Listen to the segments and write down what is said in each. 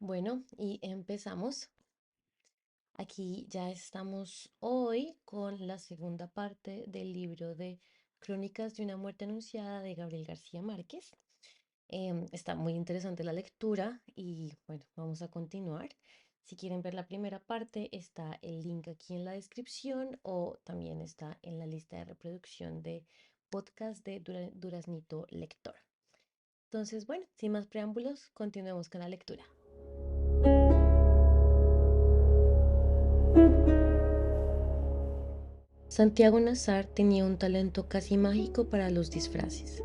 Bueno, y empezamos. Aquí ya estamos hoy con la segunda parte del libro de Crónicas de una muerte anunciada de Gabriel García Márquez. Está muy interesante la lectura y bueno, vamos a continuar. Si quieren ver la primera parte, está el link aquí en la descripción o también está en la lista de reproducción de podcast de Duraznito Lector. Entonces, bueno, sin más preámbulos, continuemos con la lectura. Santiago Nazar tenía un talento casi mágico para los disfraces,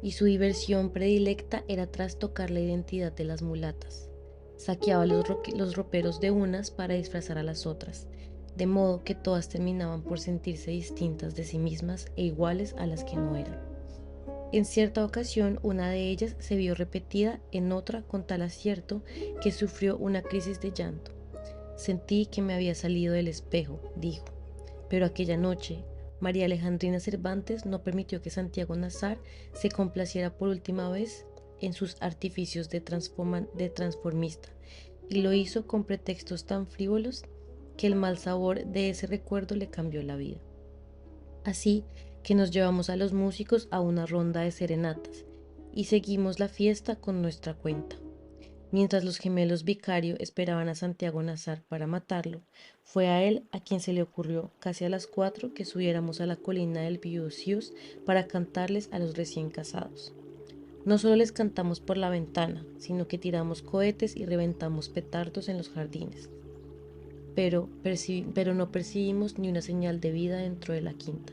y su diversión predilecta era trastocar la identidad de las mulatas. Saqueaba los roperos de unas para disfrazar a las otras, de modo que todas terminaban por sentirse distintas de sí mismas e iguales a las que no eran. En cierta ocasión, una de ellas se vio repetida en otra con tal acierto que sufrió una crisis de llanto. Sentí que me había salido del espejo, dijo. Pero aquella noche, María Alejandrina Cervantes no permitió que Santiago Nazar se complaciera por última vez en sus artificios de transformista, y lo hizo con pretextos tan frívolos que el mal sabor de ese recuerdo le cambió la vida. Así que nos llevamos a los músicos a una ronda de serenatas y seguimos la fiesta con nuestra cuenta. Mientras los gemelos Vicario esperaban a Santiago Nazar para matarlo, fue a él a quien se le ocurrió, casi a las 4, que subiéramos a la colina del Viudo Sius para cantarles a los recién casados. No solo les cantamos por la ventana, sino que tiramos cohetes y reventamos petardos en los jardines. Pero no percibimos ni una señal de vida dentro de la quinta.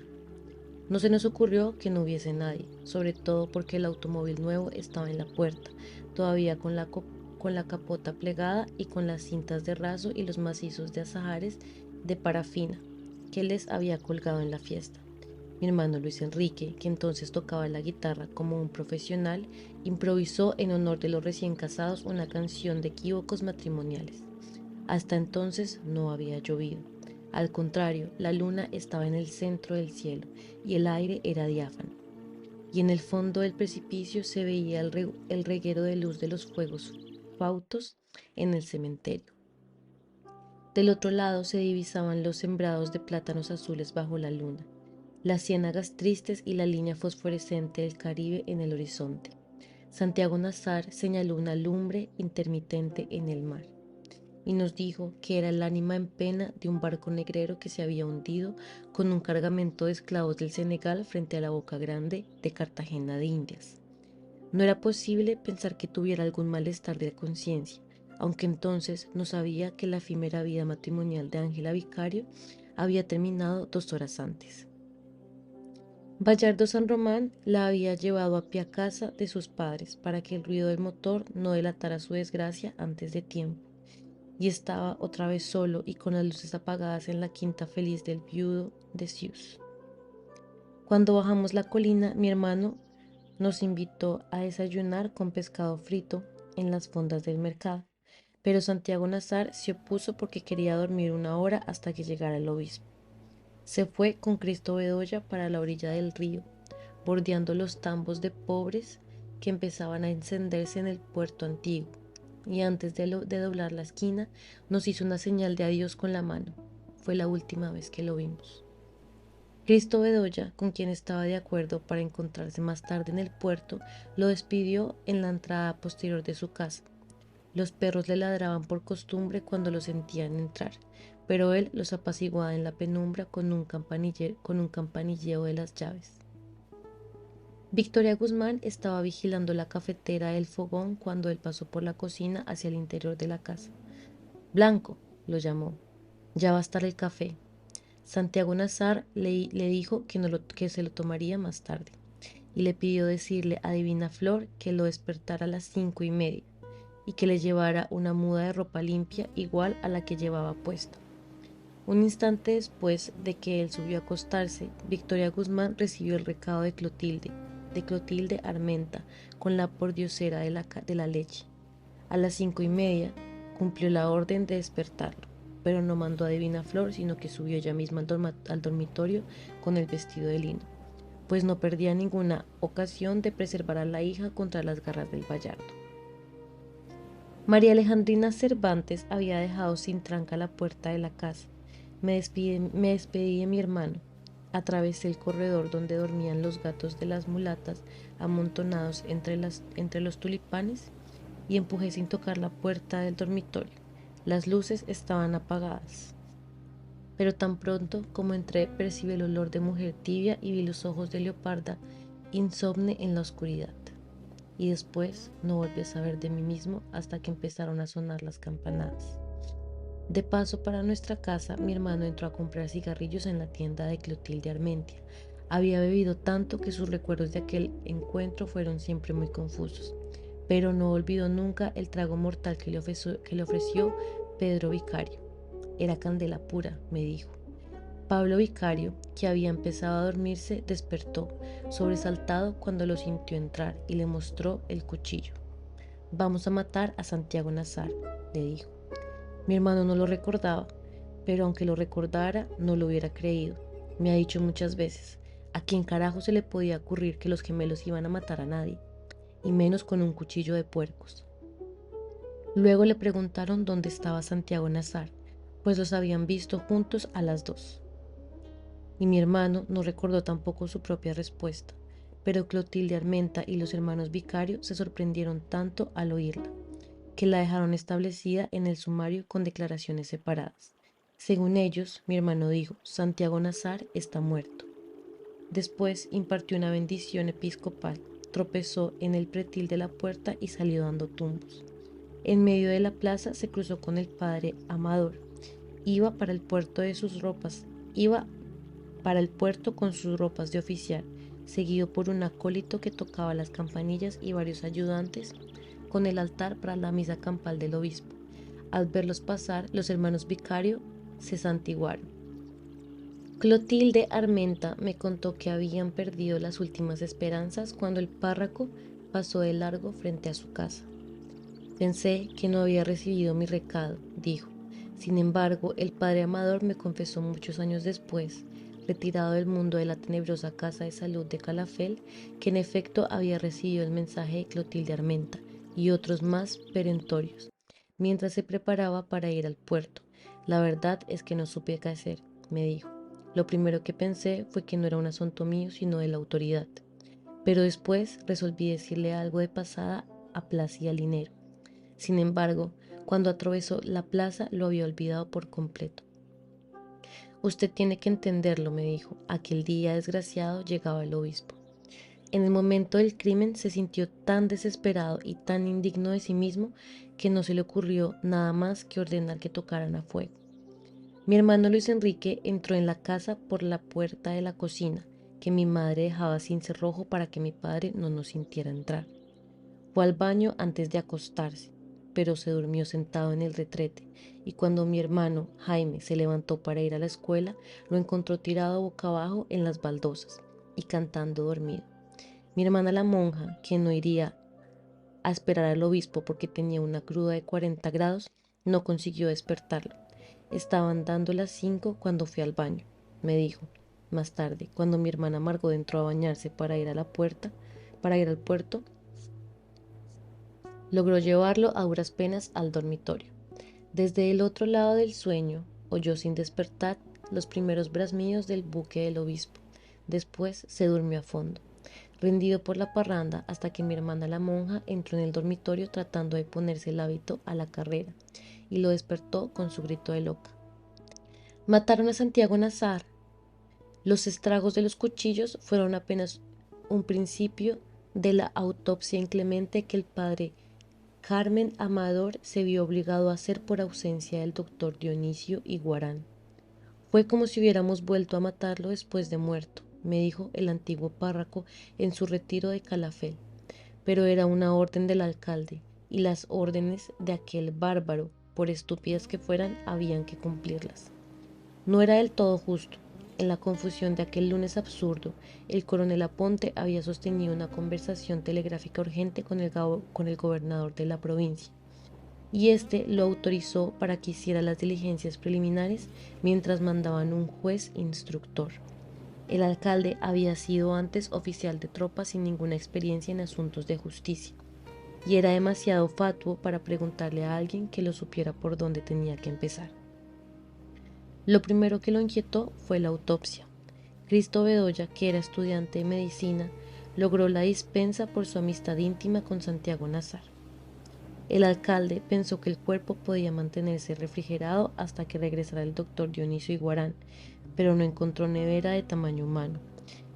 No se nos ocurrió que no hubiese nadie, sobre todo porque el automóvil nuevo estaba en la puerta, todavía con la capota plegada y con las cintas de raso y los macizos de azahares de parafina que les había colgado en la fiesta. Mi hermano Luis Enrique, que entonces tocaba la guitarra como un profesional, improvisó en honor de los recién casados una canción de equívocos matrimoniales. Hasta entonces no había llovido. Al contrario, la luna estaba en el centro del cielo y el aire era diáfano. Y en el fondo del precipicio se veía el reguero de luz de los fuegos fautos en el cementerio. Del otro lado se divisaban los sembrados de plátanos azules bajo la luna, las ciénagas tristes y la línea fosforescente del Caribe en el horizonte. Santiago Nazar señaló una lumbre intermitente en el mar y nos dijo que era el ánima en pena de un barco negrero que se había hundido con un cargamento de esclavos del Senegal frente a la boca grande de Cartagena de Indias. No era posible pensar que tuviera algún malestar de conciencia, aunque entonces no sabía que la efímera vida matrimonial de Ángela Vicario había terminado 2 horas antes. Bayardo San Román la había llevado a pie a casa de sus padres para que el ruido del motor no delatara su desgracia antes de tiempo, y estaba otra vez solo y con las luces apagadas en la quinta feliz del viudo de Sius. Cuando bajamos la colina, mi hermano nos invitó a desayunar con pescado frito en las fondas del mercado, pero Santiago Nazar se opuso porque quería dormir 1 hora hasta que llegara el obispo. Se fue con Cristo Bedoya para la orilla del río, bordeando los tambos de pobres que empezaban a encenderse en el puerto antiguo, y antes de doblar la esquina nos hizo una señal de adiós con la mano. Fue la última vez que lo vimos. Cristo Bedoya, con quien estaba de acuerdo para encontrarse más tarde en el puerto, lo despidió en la entrada posterior de su casa. Los perros le ladraban por costumbre cuando lo sentían entrar, pero él los apaciguaba en la penumbra con un campanilleo de las llaves. Victoria Guzmán estaba vigilando la cafetera del fogón cuando él pasó por la cocina hacia el interior de la casa. Blanco, lo llamó. Ya va a estar el café. Santiago Nazar le dijo que se lo tomaría más tarde y le pidió decirle a Divina Flor que lo despertara a las 5:30 y que le llevara una muda de ropa limpia igual a la que llevaba puesta. Un instante después de que él subió a acostarse, Victoria Guzmán recibió el recado de Clotilde Armenta, con la pordiosera de la leche. A las 5:30 cumplió la orden de despertarlo, pero no mandó a Divina Flor, sino que subió ella misma al dormitorio con el vestido de lino, pues no perdía ninguna ocasión de preservar a la hija contra las garras del Bayardo. María Alejandrina Cervantes había dejado sin tranca la puerta de la casa. Me despedí de mi hermano. Atravesé el corredor donde dormían los gatos de las mulatas amontonados entre los tulipanes y empujé sin tocar la puerta del dormitorio. Las luces estaban apagadas. Pero tan pronto como entré percibí el olor de mujer tibia y vi los ojos de leoparda insomne en la oscuridad. Y después no volví a saber de mí mismo hasta que empezaron a sonar las campanadas. De paso para nuestra casa, mi hermano entró a comprar cigarrillos en la tienda de Clotilde Armentia. Había bebido tanto que sus recuerdos de aquel encuentro fueron siempre muy confusos, pero no olvidó nunca el trago mortal que le ofreció Pedro Vicario. Era candela pura, me dijo. Pablo Vicario, que había empezado a dormirse, despertó, sobresaltado cuando lo sintió entrar y le mostró el cuchillo. Vamos a matar a Santiago Nazar, le dijo. Mi hermano no lo recordaba, pero aunque lo recordara, no lo hubiera creído. Me ha dicho muchas veces, ¿a quién carajo se le podía ocurrir que los gemelos iban a matar a nadie? Y menos con un cuchillo de puercos. Luego le preguntaron dónde estaba Santiago Nazar, pues los habían visto juntos a las 2. Y mi hermano no recordó tampoco su propia respuesta, pero Clotilde Armenta y los hermanos Vicario se sorprendieron tanto al oírla, que la dejaron establecida en el sumario con declaraciones separadas. Según ellos, mi hermano dijo, Santiago Nazar está muerto. Después impartió una bendición episcopal, tropezó en el pretil de la puerta y salió dando tumbos. En medio de la plaza se cruzó con el padre Amador. Iba para el puerto con sus ropas de oficial, seguido por un acólito que tocaba las campanillas y varios ayudantes con el altar para la misa campal del obispo. Al verlos pasar, los hermanos Vicario se santiguaron. Clotilde Armenta me contó que habían perdido las últimas esperanzas cuando el párroco pasó de largo frente a su casa. Pensé que no había recibido mi recado, dijo. Sin embargo, el padre Amador me confesó muchos años después, retirado del mundo de la tenebrosa casa de salud de Calafell, que en efecto había recibido el mensaje de Clotilde Armenta y otros más perentorios, mientras se preparaba para ir al puerto. La verdad es que no supe qué hacer, me dijo. Lo primero que pensé fue que no era un asunto mío, sino de la autoridad. Pero después resolví decirle algo de pasada a Placia Linero. Sin embargo, cuando atravesó la plaza lo había olvidado por completo. Usted tiene que entenderlo, me dijo. Aquel día desgraciado llegaba el obispo. En el momento del crimen se sintió tan desesperado y tan indigno de sí mismo que no se le ocurrió nada más que ordenar que tocaran a fuego. Mi hermano Luis Enrique entró en la casa por la puerta de la cocina, que mi madre dejaba sin cerrojo para que mi padre no nos sintiera entrar. Fue al baño antes de acostarse, pero se durmió sentado en el retrete, y cuando mi hermano Jaime se levantó para ir a la escuela, lo encontró tirado boca abajo en las baldosas y cantando dormido. Mi hermana la monja, que no iría a esperar al obispo porque tenía una cruda de 40 grados, no consiguió despertarlo. Estaban dando las 5 cuando fui al baño, me dijo. Más tarde, cuando mi hermana Margot entró a bañarse para ir al puerto, logró llevarlo a duras penas al dormitorio. Desde el otro lado del sueño, oyó sin despertar los primeros brazmidos del buque del obispo. Después se durmió a fondo, rendido por la parranda hasta que mi hermana la monja entró en el dormitorio tratando de ponerse el hábito a la carrera y lo despertó con su grito de loca. Mataron a Santiago Nazar. Los estragos de los cuchillos fueron apenas un principio de la autopsia inclemente que el padre Carmen Amador se vio obligado a hacer por ausencia del doctor Dionisio Iguarán. Fue como si hubiéramos vuelto a matarlo después de muerto, me dijo el antiguo párroco en su retiro de Calafell, pero era una orden del alcalde, y las órdenes de aquel bárbaro, por estúpidas que fueran, habían que cumplirlas. No era del todo justo. En la confusión de aquel lunes absurdo, el coronel Aponte había sostenido una conversación telegráfica urgente con el gobernador de la provincia, y éste lo autorizó para que hiciera las diligencias preliminares mientras mandaban un juez instructor. El alcalde había sido antes oficial de tropa sin ninguna experiencia en asuntos de justicia. y era demasiado fatuo para preguntarle a alguien que lo supiera por dónde tenía que empezar. Lo primero que lo inquietó fue la autopsia. Cristo Bedoya, que era estudiante de medicina, logró la dispensa por su amistad íntima con Santiago Nazar. El alcalde pensó que el cuerpo podía mantenerse refrigerado hasta que regresara el doctor Dionisio Iguarán, pero no encontró nevera de tamaño humano,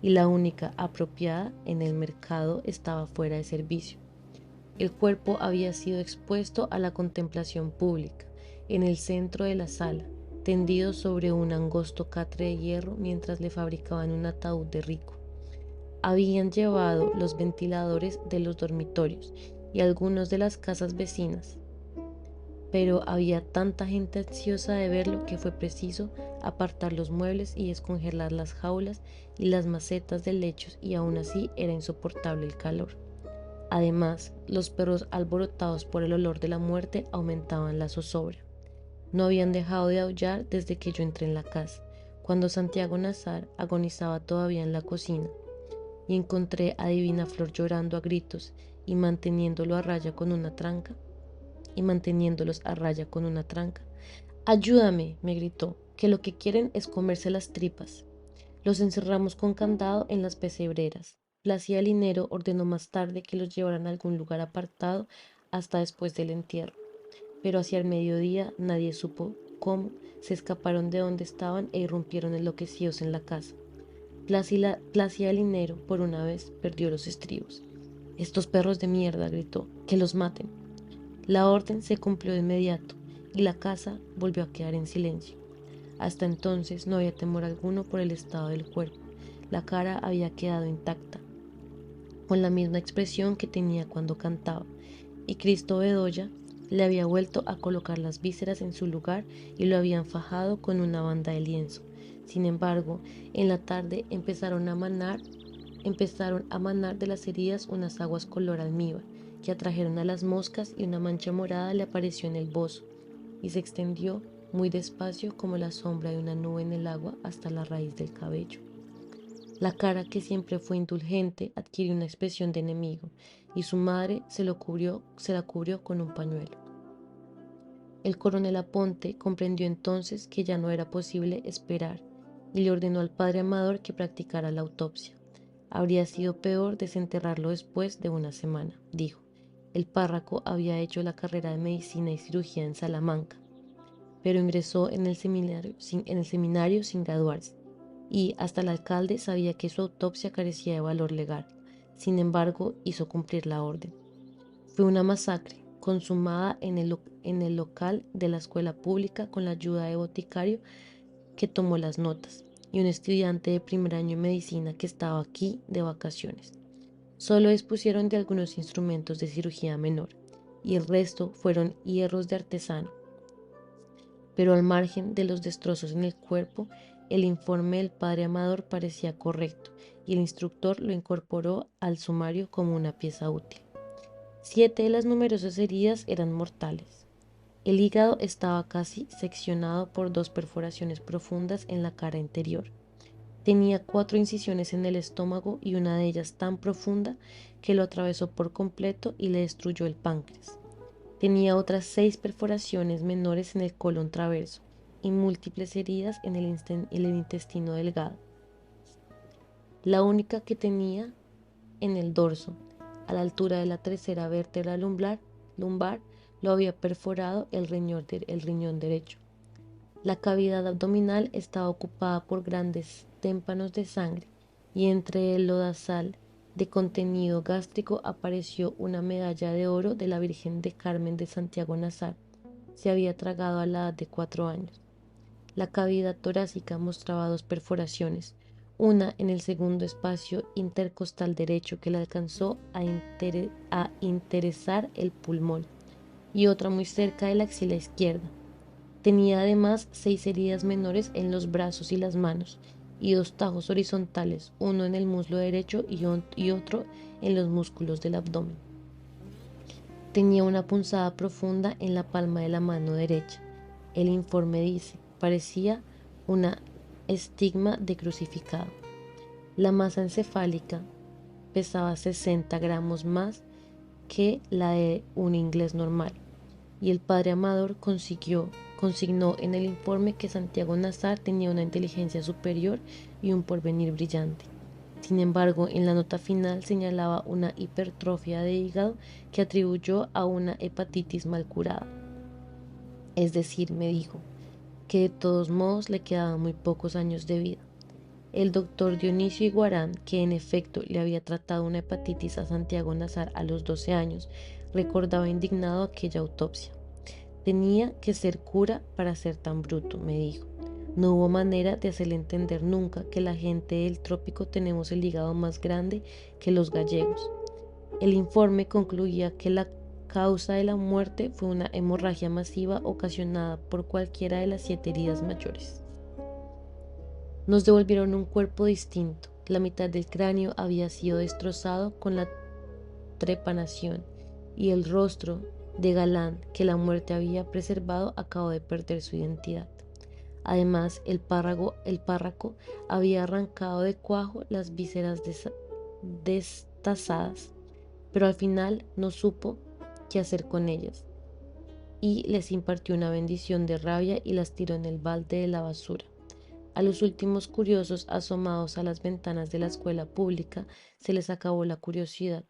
y la única apropiada en el mercado estaba fuera de servicio. El cuerpo había sido expuesto a la contemplación pública, en el centro de la sala, tendido sobre un angosto catre de hierro mientras le fabricaban un ataúd de rico. Habían llevado los ventiladores de los dormitorios y algunos de las casas vecinas, pero había tanta gente ansiosa de verlo que fue preciso apartar los muebles y descongelar las jaulas y las macetas de lechos, y aún así era insoportable el calor. Además, los perros alborotados por el olor de la muerte aumentaban la zozobra. No habían dejado de aullar desde que yo entré en la casa, cuando Santiago Nazar agonizaba todavía en la cocina, y encontré a Divina Flor llorando a gritos y manteniéndolos a raya con una tranca. «¡Ayúdame!», me gritó, «que lo que quieren es comerse las tripas». Los encerramos con candado en las pesebreras. Placía Linero ordenó más tarde que los llevaran a algún lugar apartado hasta después del entierro, pero hacia el mediodía nadie supo cómo se escaparon de donde estaban e irrumpieron enloquecidos en la casa. Placía Linero, por una vez, perdió los estribos. «Estos perros de mierda», gritó, «que los maten». La orden se cumplió de inmediato y la casa volvió a quedar en silencio. Hasta entonces no había temor alguno por el estado del cuerpo. La cara había quedado intacta, con la misma expresión que tenía cuando cantaba, y Cristo Bedoya le había vuelto a colocar las vísceras en su lugar y lo habían fajado con una banda de lienzo. Sin embargo, en la tarde empezaron a manar de las heridas unas aguas color almíbar, que atrajeron a las moscas, y una mancha morada le apareció en el bozo y se extendió muy despacio como la sombra de una nube en el agua hasta la raíz del cabello. La cara, que siempre fue indulgente, adquirió una expresión de enemigo, y su madre se la cubrió con un pañuelo. El coronel Aponte comprendió entonces que ya no era posible esperar y le ordenó al padre Amador que practicara la autopsia. Habría sido peor desenterrarlo después de una semana, dijo. El párroco había hecho la carrera de medicina y cirugía en Salamanca, pero ingresó en el seminario sin graduarse, y hasta el alcalde sabía que su autopsia carecía de valor legal. Sin embargo, hizo cumplir la orden. Fue una masacre, consumada en el local de la escuela pública con la ayuda de boticario que tomó las notas, y un estudiante de primer año en medicina que estaba aquí de vacaciones. Solo dispusieron de algunos instrumentos de cirugía menor, y el resto fueron hierros de artesano. Pero al margen de los destrozos en el cuerpo, el informe del padre Amador parecía correcto, y el instructor lo incorporó al sumario como una pieza útil. 7 de las numerosas heridas eran mortales. El hígado estaba casi seccionado por 2 perforaciones profundas en la cara interior. Tenía 4 incisiones en el estómago, y una de ellas tan profunda que lo atravesó por completo y le destruyó el páncreas. Tenía otras 6 perforaciones menores en el colon traverso y múltiples heridas en el intestino delgado. La única que tenía en el dorso, a la altura de la tercera vértebra lumbar, lo había perforado el riñón derecho. La cavidad abdominal estaba ocupada por grandes témpanos de sangre, y entre el lodazal de contenido gástrico apareció una medalla de oro de la Virgen de Carmen de Santiago Nazar. Se había tragado a la edad de 4 años. La cavidad torácica mostraba 2 perforaciones, una en el segundo espacio intercostal derecho que le alcanzó a interesar el pulmón, y otra muy cerca de la axila izquierda. Tenía además 6 heridas menores en los brazos y las manos, y 2 tajos horizontales, uno en el muslo derecho y otro en los músculos del abdomen. Tenía una punzada profunda en la palma de la mano derecha. El informe dice, parecía una estigma de crucificado. La masa encefálica pesaba 60 gramos más que la de un inglés normal, y el padre Amador consignó en el informe que Santiago Nazar tenía una inteligencia superior y un porvenir brillante. Sin embargo, en la nota final señalaba una hipertrofia de hígado que atribuyó a una hepatitis mal curada. Es decir, me dijo, que de todos modos le quedaban muy pocos años de vida. El doctor Dionisio Iguarán, que en efecto le había tratado una hepatitis a Santiago Nazar a los 12 años, recordaba indignado aquella autopsia. Tenía que ser cura para ser tan bruto, me dijo. No hubo manera de hacerle entender nunca que la gente del trópico tenemos el hígado más grande que los gallegos. El informe concluía que la causa de la muerte fue una hemorragia masiva ocasionada por cualquiera de las 7 heridas mayores. Nos devolvieron un cuerpo distinto. La mitad del cráneo había sido destrozado con la trepanación y el rostro de galán que la muerte había preservado acabó de perder su identidad. Además, el párraco había arrancado de cuajo las vísceras destazadas, pero al final no supo qué hacer con ellas y les impartió una bendición de rabia y las tiró en el balde de la basura. A los últimos curiosos asomados a las ventanas de la escuela pública se les acabó la curiosidad.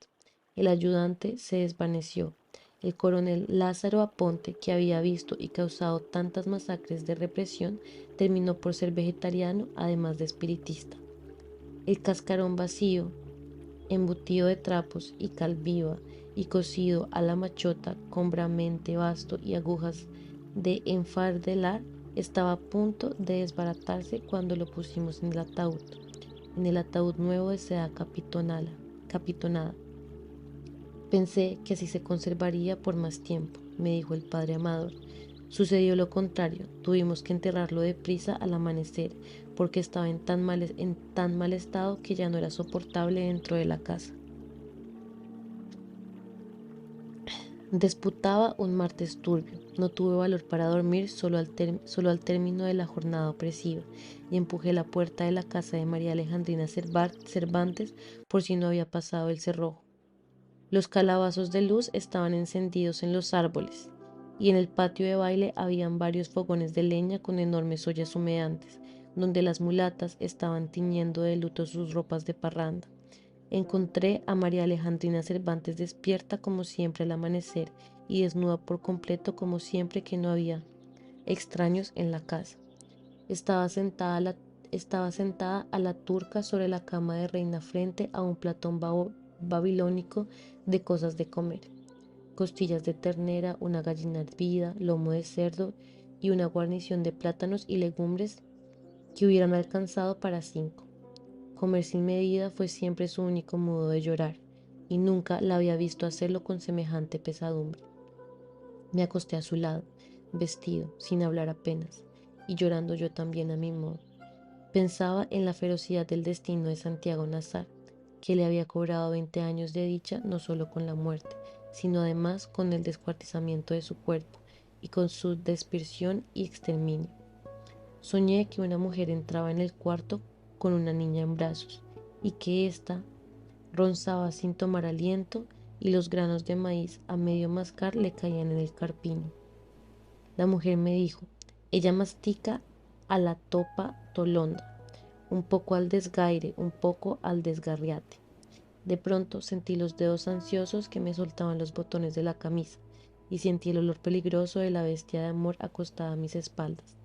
El ayudante se desvaneció. El coronel Lázaro Aponte, que había visto y causado tantas masacres de represión, terminó por ser vegetariano, además de espiritista. El cascarón vacío, embutido de trapos y cal viva y cocido a la machota con bramente vasto y agujas de enfardelar, estaba a punto de desbaratarse cuando lo pusimos en el ataúd nuevo de seda capitonada. Pensé que así se conservaría por más tiempo, me dijo el padre Amador. Sucedió lo contrario, tuvimos que enterrarlo deprisa al amanecer, porque estaba en tan mal estado que ya no era soportable dentro de la casa. Disputaba un martes turbio. No tuve valor para dormir solo al término de la jornada opresiva, y empujé la puerta de la casa de María Alejandrina Cervantes por si no había pasado el cerrojo. Los calabazos de luz estaban encendidos en los árboles, y en el patio de baile habían varios fogones de leña con enormes ollas humeantes, donde las mulatas estaban tiñendo de luto sus ropas de parranda. Encontré a María Alejandrina Cervantes despierta como siempre al amanecer y desnuda por completo como siempre que no había extraños en la casa. Estaba sentada a la turca sobre la cama de reina frente a un platón babilónico de cosas de comer. Costillas de ternera, una gallina hervida, lomo de cerdo y una guarnición de plátanos y legumbres que hubieran alcanzado para 5. Comer sin medida fue siempre su único modo de llorar, y nunca la había visto hacerlo con semejante pesadumbre. Me acosté a su lado, vestido, sin hablar apenas, y llorando yo también a mi modo. Pensaba en la ferocidad del destino de Santiago Nazar, que le había cobrado 20 años de dicha no solo con la muerte, sino además con el descuartizamiento de su cuerpo y con su dispersión y exterminio. Soñé que una mujer entraba en el cuarto con una niña en brazos y que ésta ronzaba sin tomar aliento y los granos de maíz a medio mascar le caían en el carpiño. La mujer me dijo, ella mastica a la topa tolonda, un poco al desgaire, un poco al desgarriate. De pronto sentí los dedos ansiosos que me soltaban los botones de la camisa y sentí el olor peligroso de la bestia de amor acostada a mis espaldas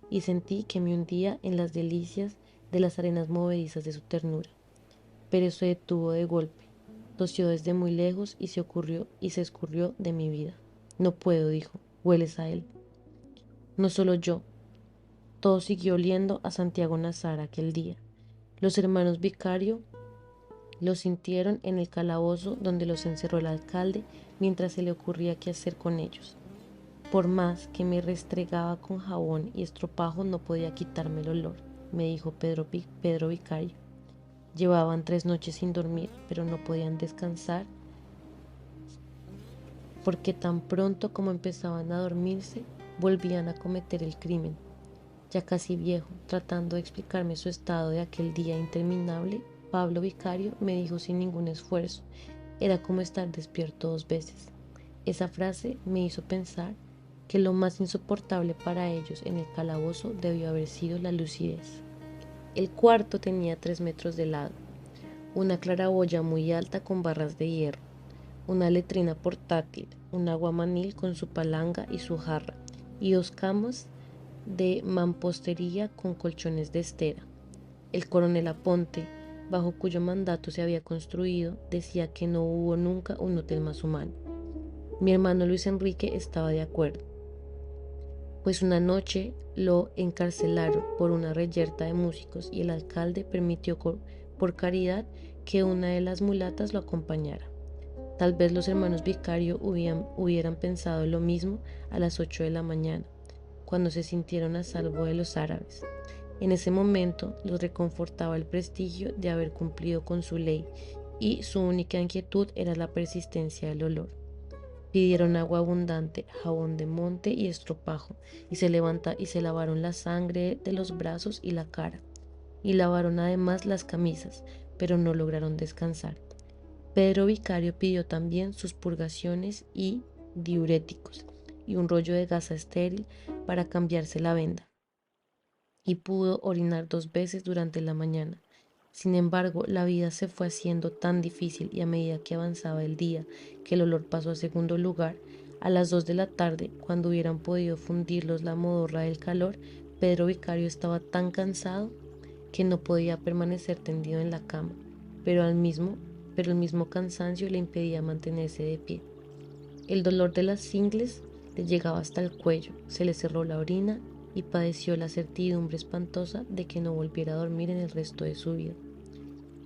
y sentí que me hundía en las delicias de las arenas movedizas de su ternura. Pero se detuvo de golpe, tosió desde muy lejos y se escurrió de mi vida. No puedo, dijo, hueles a él. No solo yo, todo siguió oliendo a Santiago Nazar aquel día. Los hermanos Vicario lo sintieron en el calabozo donde los encerró el alcalde mientras se le ocurría qué hacer con ellos. Por más que me restregaba con jabón y estropajo no podía quitarme el olor, me dijo Pedro Vicario. Llevaban 3 noches sin dormir, pero no podían descansar porque tan pronto como empezaban a dormirse, volvían a cometer el crimen. Ya casi viejo, tratando de explicarme su estado de aquel día interminable, Pablo Vicario me dijo sin ningún esfuerzo Era como estar despierto 2 veces. Esa frase me hizo pensar que lo más insoportable para ellos en el calabozo debió haber sido la lucidez. El cuarto tenía 3 metros de lado, una claraboya muy alta con barras de hierro, una letrina portátil, un aguamanil con su palanga y su jarra, y 2 camas de mampostería con colchones de estera. El coronel Aponte, bajo cuyo mandato se había construido, decía que no hubo nunca un hotel más humano. Mi hermano Luis Enrique estaba de acuerdo, pues una noche lo encarcelaron por una reyerta de músicos y el alcalde permitió por caridad que una de las mulatas lo acompañara. Tal vez los hermanos Vicario hubieran pensado lo mismo a las 8 de la mañana, cuando se sintieron a salvo de los árabes. En ese momento los reconfortaba el prestigio de haber cumplido con su ley y su única inquietud era la persistencia del olor. Pidieron agua abundante, jabón de monte y estropajo, y se lavaron la sangre de los brazos y la cara, y lavaron además las camisas, pero no lograron descansar. Pedro Vicario pidió también sus purgaciones y diuréticos, y un rollo de gasa estéril para cambiarse la venda, y pudo orinar 2 veces durante la mañana. Sin embargo, la vida se fue haciendo tan difícil y a medida que avanzaba el día, que el olor pasó a segundo lugar. A las 2 de la tarde, cuando hubieran podido fundirlos la modorra del calor, Pedro Vicario estaba tan cansado que no podía permanecer tendido en la cama, pero el mismo cansancio le impedía mantenerse de pie. El dolor de las ingles le llegaba hasta el cuello, se le cerró la orina y padeció la certidumbre espantosa de que no volviera a dormir en el resto de su vida.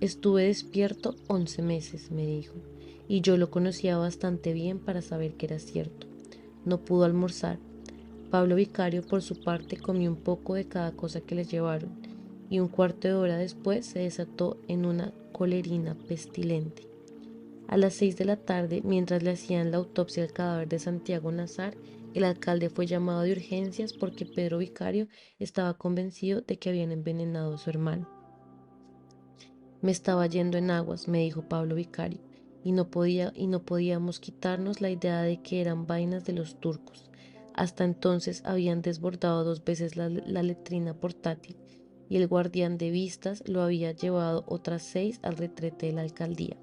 Estuve despierto 11 meses, me dijo, y yo lo conocía bastante bien para saber que era cierto. No pudo almorzar. Pablo Vicario, por su parte, comió un poco de cada cosa que le llevaron, y un cuarto de hora después se desató en una colerina pestilente. A las 6 de la tarde, mientras le hacían la autopsia al cadáver de Santiago Nazar, el alcalde fue llamado de urgencias porque Pedro Vicario estaba convencido de que habían envenenado a su hermano. Me estaba yendo en aguas, me dijo Pablo Vicario, y no podíamos quitarnos la idea de que eran vainas de los turcos. Hasta entonces habían desbordado 2 veces la letrina portátil, y el guardián de vistas lo había llevado otras 6 al retrete de la alcaldía.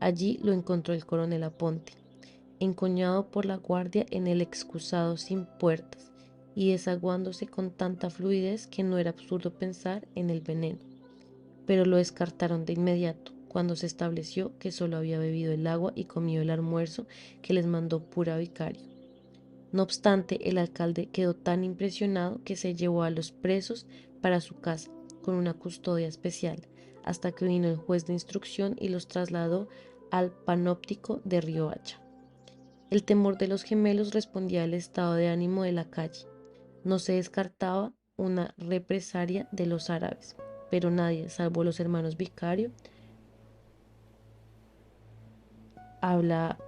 Allí lo encontró el coronel Aponte, encoñado por la guardia en el excusado sin puertas, y desaguándose con tanta fluidez que no era absurdo pensar en el veneno. Pero lo descartaron de inmediato, cuando se estableció que solo había bebido el agua y comido el almuerzo que les mandó Pura Vicario. No obstante, el alcalde quedó tan impresionado que se llevó a los presos para su casa, con una custodia especial, hasta que vino el juez de instrucción y los trasladó al panóptico de Riohacha. El temor de los gemelos respondía al estado de ánimo de la calle. No se descartaba una represalia de los árabes, pero nadie, salvo los hermanos Vicario, habla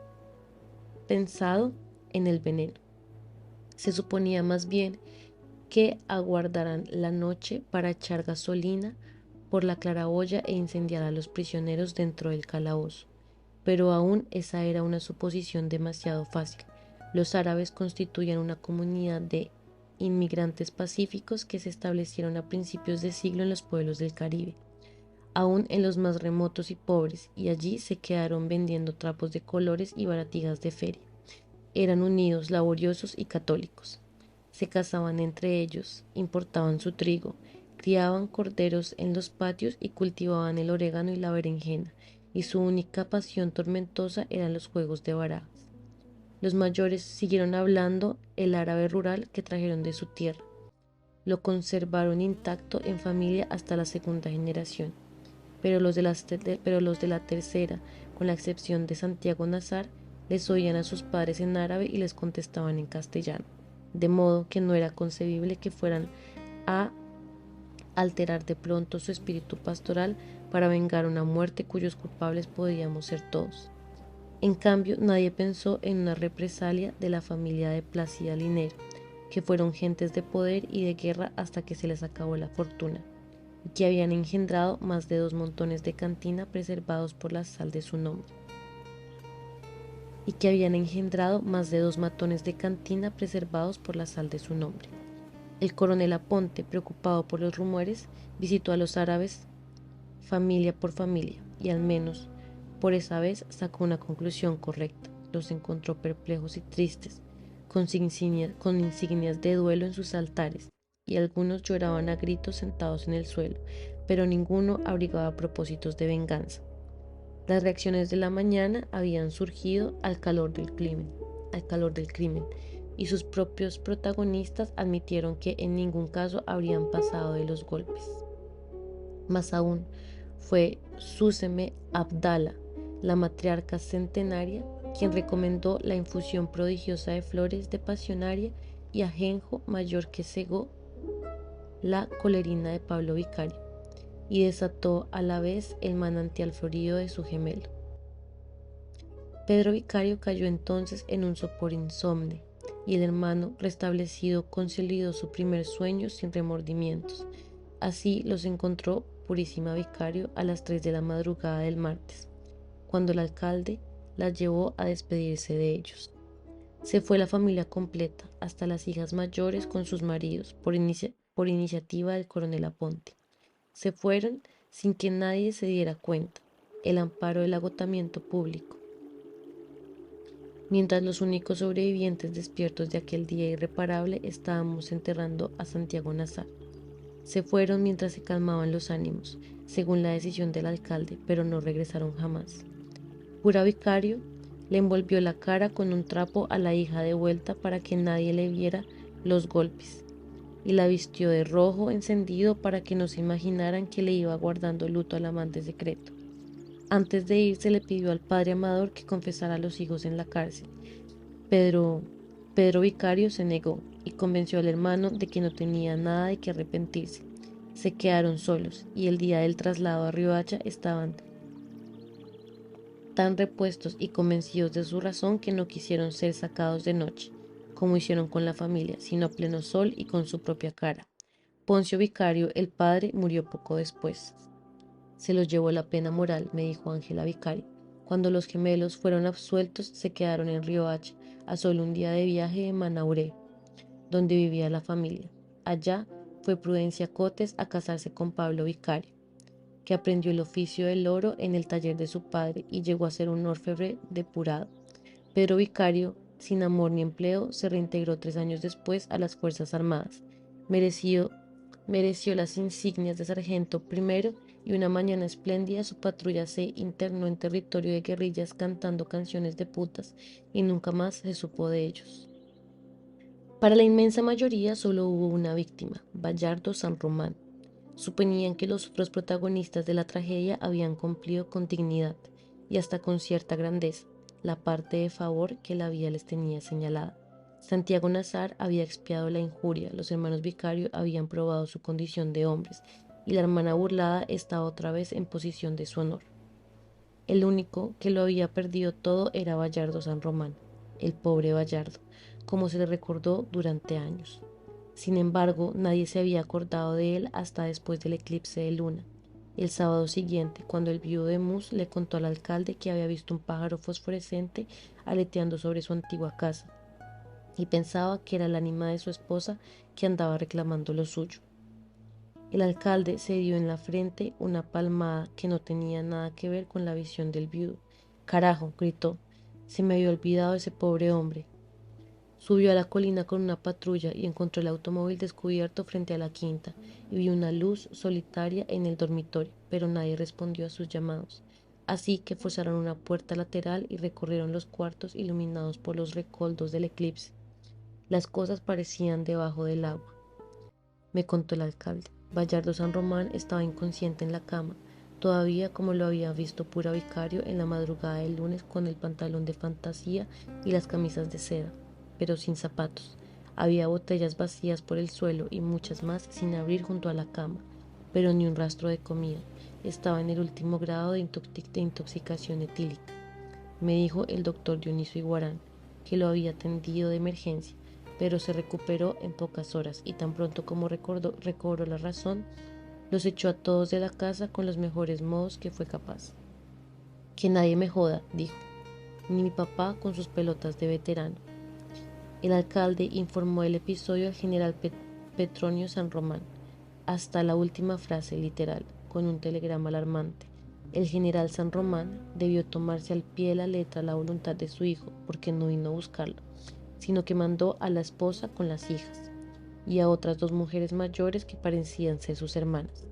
pensado en el veneno. Se suponía más bien que aguardaran la noche para echar gasolina por la claraboya e incendiar a los prisioneros dentro del calabozo. Pero aún esa era una suposición demasiado fácil. Los árabes constituían una comunidad de inmigrantes pacíficos que se establecieron a principios de siglo en los pueblos del Caribe, aún en los más remotos y pobres, y allí se quedaron vendiendo trapos de colores y baratijas de feria. Eran unidos, laboriosos y católicos. Se casaban entre ellos, importaban su trigo, criaban corderos en los patios y cultivaban el orégano y la berenjena, y su única pasión tormentosa eran los juegos de barajas. Los mayores siguieron hablando el árabe rural que trajeron de su tierra. Lo conservaron intacto en familia hasta la segunda generación, pero los de la tercera, con la excepción de Santiago Nazar, les oían a sus padres en árabe y les contestaban en castellano, de modo que no era concebible que fueran a alterar de pronto su espíritu pastoral para vengar una muerte cuyos culpables podíamos ser todos. En cambio, nadie pensó en una represalia de la familia de Plácida Linero, que fueron gentes de poder y de guerra hasta que se les acabó la fortuna, y que habían engendrado más de 2 montones de cantina preservados por la sal de su nombre. y que habían engendrado más de 2 matones de cantina preservados por la sal de su nombre. El coronel Aponte, preocupado por los rumores, visitó a los árabes familia por familia y al menos por esa vez sacó una conclusión correcta. Los encontró perplejos y tristes, con insignias de duelo en sus altares, y algunos lloraban a gritos sentados en el suelo, pero ninguno abrigaba propósitos de venganza. Las reacciones de la mañana habían surgido al calor del crimen, y sus propios protagonistas admitieron que en ningún caso habrían pasado de los golpes. Más aún, fue Suseme Abdala, la matriarca centenaria, quien recomendó la infusión prodigiosa de flores de pasionaria y ajenjo mayor que cegó la colerina de Pablo Vicario y desató a la vez el manantial florido de su gemelo. Pedro Vicario cayó entonces en un sopor insomne, y el hermano, restablecido, consolidó su primer sueño sin remordimientos. Así los encontró Purísima Vicario a las 3 de la madrugada del martes, cuando el alcalde la llevó a despedirse de ellos. Se fue la familia completa, hasta las hijas mayores con sus maridos, por iniciativa del coronel Aponte. Se fueron sin que nadie se diera cuenta, el amparo del agotamiento público. Mientras los únicos sobrevivientes despiertos de aquel día irreparable estábamos enterrando a Santiago Nazar. Se fueron mientras se calmaban los ánimos, según la decisión del alcalde, pero no regresaron jamás. Cura Vicario le envolvió la cara con un trapo a la hija de vuelta para que nadie le viera los golpes, y la vistió de rojo encendido para que no se imaginaran que le iba guardando luto al amante secreto. Antes de irse le pidió al padre Amador que confesara a los hijos en la cárcel. Pedro Vicario se negó y convenció al hermano de que no tenía nada de que arrepentirse. Se quedaron solos y el día del traslado a Riohacha estaban tan repuestos y convencidos de su razón que no quisieron ser sacados de noche, como hicieron con la familia, sino a pleno sol y con su propia cara. Poncio Vicario, el padre, murió poco después. Se los llevó la pena moral, me dijo Ángela Vicario. Cuando los gemelos fueron absueltos, se quedaron en Riohacha, a solo un día de viaje de Manauré, donde vivía la familia. Allá fue Prudencia Cotes a casarse con Pablo Vicario, que aprendió el oficio del oro en el taller de su padre y llegó a ser un orfebre depurado. Pedro Vicario, sin amor ni empleo, se reintegró 3 años después a las Fuerzas Armadas. Mereció las insignias de sargento primero, y una mañana espléndida su patrulla se internó en territorio de guerrillas cantando canciones de putas y nunca más se supo de ellos. Para la inmensa mayoría solo hubo una víctima, Bayardo San Román. Suponían que los otros protagonistas de la tragedia habían cumplido con dignidad y hasta con cierta grandeza la parte de favor que la vida les tenía señalada. Santiago Nazar había expiado la injuria, los hermanos Vicario habían probado su condición de hombres y la hermana burlada estaba otra vez en posición de su honor. El único que lo había perdido todo era Bayardo San Román, el pobre Bayardo, como se le recordó durante años. Sin embargo, nadie se había acordado de él hasta después del eclipse de luna. El sábado siguiente, cuando el viudo de Mus le contó al alcalde que había visto un pájaro fosforescente aleteando sobre su antigua casa, y pensaba que era el ánima de su esposa que andaba reclamando lo suyo. El alcalde se dio en la frente una palmada que no tenía nada que ver con la visión del viudo. «Carajo», gritó, «se me había olvidado ese pobre hombre». Subió a la colina con una patrulla y encontró el automóvil descubierto frente a la quinta y vio una luz solitaria en el dormitorio, pero nadie respondió a sus llamados. Así que forzaron una puerta lateral y recorrieron los cuartos iluminados por los recoldos del eclipse. Las cosas parecían debajo del agua, me contó el alcalde. Bayardo San Román estaba inconsciente en la cama, todavía como lo había visto Pura Vicario en la madrugada del lunes con el pantalón de fantasía y las camisas de seda, pero sin zapatos. Había botellas vacías por el suelo y muchas más sin abrir junto a la cama, pero ni un rastro de comida. Estaba en el último grado de intoxicación etílica, me dijo el doctor Dionisio Iguarán, que lo había atendido de emergencia, pero se recuperó en pocas horas y tan pronto como recobró la razón, los echó a todos de la casa con los mejores modos que fue capaz. «Que nadie me joda», dijo. ni mi papá con sus pelotas de veterano. El alcalde informó del episodio al general Petronio San Román, hasta la última frase literal, con un telegrama alarmante. El general San Román debió tomarse al pie de la letra la voluntad de su hijo, porque no vino a buscarlo, sino que mandó a la esposa con las hijas y a otras 2 mujeres mayores que parecían ser sus hermanas.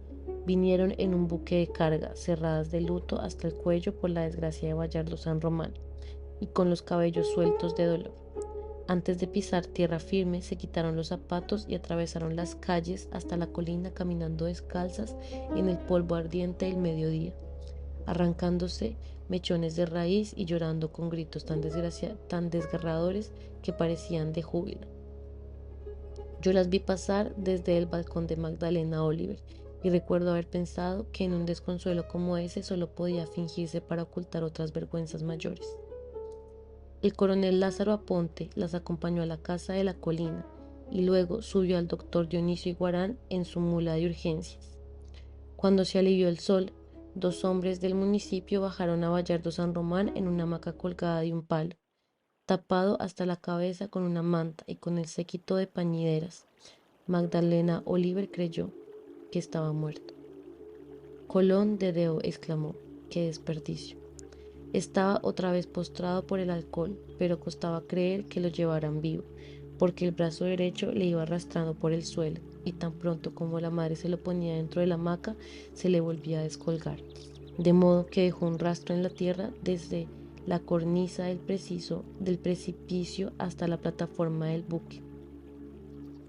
Vinieron en un buque de carga, cerradas de luto hasta el cuello por la desgracia de Bayardo San Román, y con los cabellos sueltos de dolor. Antes de pisar tierra firme, se quitaron los zapatos y atravesaron las calles hasta la colina caminando descalzas en el polvo ardiente del mediodía, arrancándose mechones de raíz y llorando con gritos tan desgarradores que parecían de júbilo. Yo las vi pasar desde el balcón de Magdalena Oliver y recuerdo haber pensado que en un desconsuelo como ese solo podía fingirse para ocultar otras vergüenzas mayores. El coronel Lázaro Aponte las acompañó a la casa de la colina y luego subió al doctor Dionisio Iguarán en su mula de urgencias. Cuando se alivió el sol, 2 hombres del municipio bajaron a Bayardo San Román en una hamaca colgada de un palo, tapado hasta la cabeza con una manta y con el séquito de pañideras. Magdalena Oliver creyó que estaba muerto. Colón de Deo, exclamó, ¡qué desperdicio! Estaba otra vez postrado por el alcohol, pero costaba creer que lo llevaran vivo, porque el brazo derecho le iba arrastrando por el suelo, y tan pronto como la madre se lo ponía dentro de la hamaca, se le volvía a descolgar, de modo que dejó un rastro en la tierra desde la cornisa del precipicio hasta la plataforma del buque.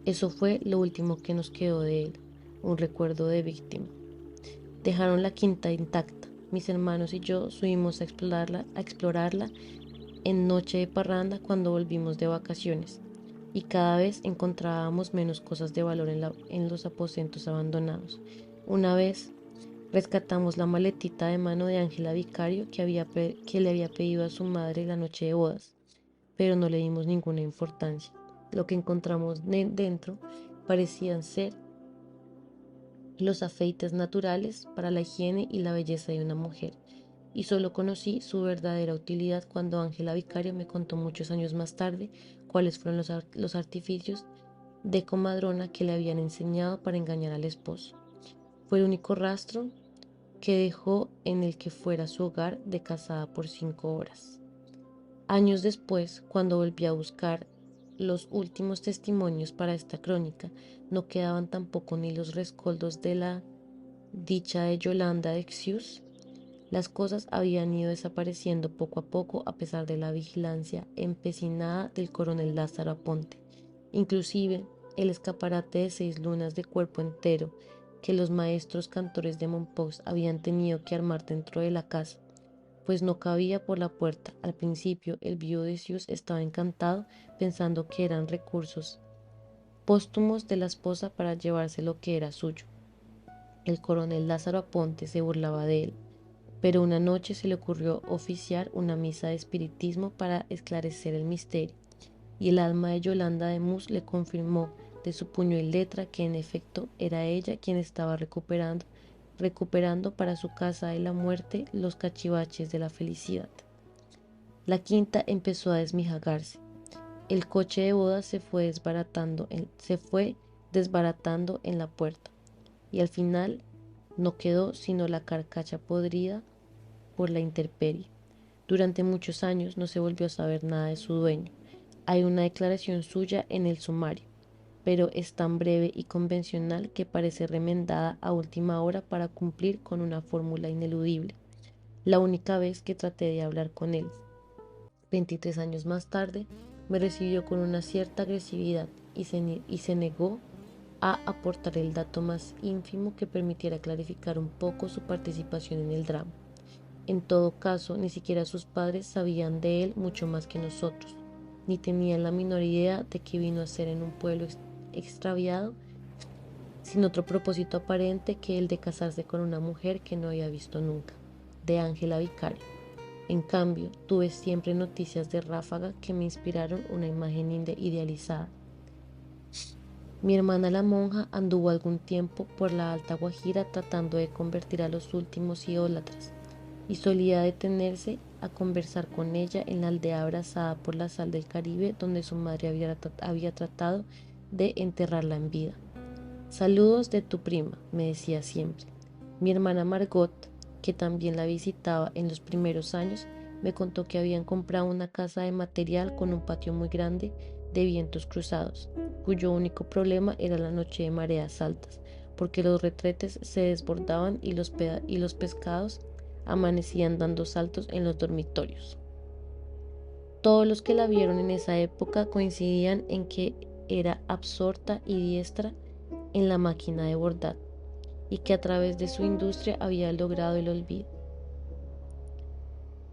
Eso fue lo último que nos quedó de él, un recuerdo de víctima. Dejaron la quinta intacta. Mis hermanos y yo subimos a explorarla en noche de parranda cuando volvimos de vacaciones, y cada vez encontrábamos menos cosas de valor en los aposentos abandonados. Una vez rescatamos la maletita de mano de Ángela Vicario que le había pedido a su madre la noche de bodas, pero no le dimos ninguna importancia. Lo que encontramos dentro parecían ser los afeites naturales para la higiene y la belleza de una mujer, y solo conocí su verdadera utilidad cuando Ángela Vicario me contó muchos años más tarde cuáles fueron los artificios de comadrona que le habían enseñado para engañar al esposo. Fue el único rastro que dejó en el que fuera su hogar de casada por 5 horas. Años después, cuando volví a buscar los últimos testimonios para esta crónica, no quedaban tampoco ni los rescoldos de la dicha de Yolanda de Xius. Las cosas habían ido desapareciendo poco a poco a pesar de la vigilancia empecinada del coronel Lázaro Aponte. Inclusive, el escaparate de 6 lunas de cuerpo entero que los maestros cantores de Mompox habían tenido que armar dentro de la casa, pues no cabía por la puerta. Al principio, el viudo de Xius estaba encantado, pensando que eran recursos póstumos de la esposa para llevarse lo que era suyo. El coronel Lázaro Aponte se burlaba de él, pero una noche se le ocurrió oficiar una misa de espiritismo para esclarecer el misterio, y el alma de Yolanda de Mus le confirmó de su puño y letra que en efecto era ella quien estaba recuperando para su casa de la muerte los cachivaches de la felicidad. La quinta empezó a desmijagarse. El coche de bodas se fue desbaratando en la puerta, y al final no quedó sino la carcacha podrida por la intemperie. Durante muchos años no se volvió a saber nada de su dueño. Hay una declaración suya en el sumario, pero es tan breve y convencional que parece remendada a última hora para cumplir con una fórmula ineludible. La única vez que traté de hablar con él, 23 años más tarde, me recibió con una cierta agresividad y se negó a aportar el dato más ínfimo que permitiera clarificar un poco su participación en el drama. En todo caso, ni siquiera sus padres sabían de él mucho más que nosotros, ni tenían la menor idea de qué vino a hacer en un pueblo extraviado, sin otro propósito aparente que el de casarse con una mujer que no había visto nunca, de Ángela Vicario. En cambio, tuve siempre noticias de Ráfaga que me inspiraron una imagen idealizada. Mi hermana la monja anduvo algún tiempo por la Alta Guajira tratando de convertir a los últimos idólatras, y solía detenerse a conversar con ella en la aldea abrazada por la sal del Caribe donde su madre había tratado de enterrarla en vida. Saludos de tu prima, me decía siempre. Mi hermana Margot, que también la visitaba en los primeros años, me contó que habían comprado una casa de material con un patio muy grande de vientos cruzados, cuyo único problema era la noche de mareas altas, porque los retretes se desbordaban y los pescados amanecían dando saltos en los dormitorios. Todos los que la vieron en esa época coincidían en que era absorta y diestra en la máquina de bordar y que a través de su industria había logrado el olvido.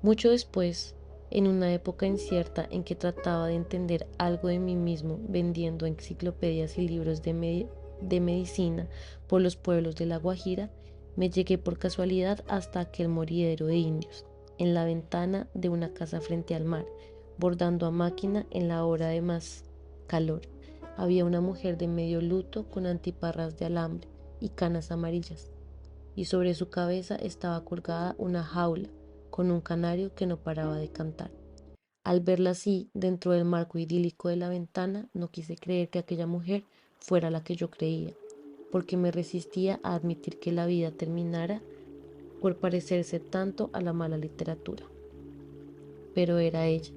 Mucho después, en una época incierta en que trataba de entender algo de mí mismo vendiendo enciclopedias y libros de medicina por los pueblos de La Guajira, me llegué por casualidad hasta aquel moridero de indios, en la ventana de una casa frente al mar, bordando a máquina en la hora de más calor. Había una mujer de medio luto con antiparras de alambre y canas amarillas, y sobre su cabeza estaba colgada una jaula con un canario que no paraba de cantar. Al verla así, dentro del marco idílico de la ventana, no quise creer que aquella mujer fuera la que yo creía, porque me resistía a admitir que la vida terminara por parecerse tanto a la mala literatura. Pero era ella,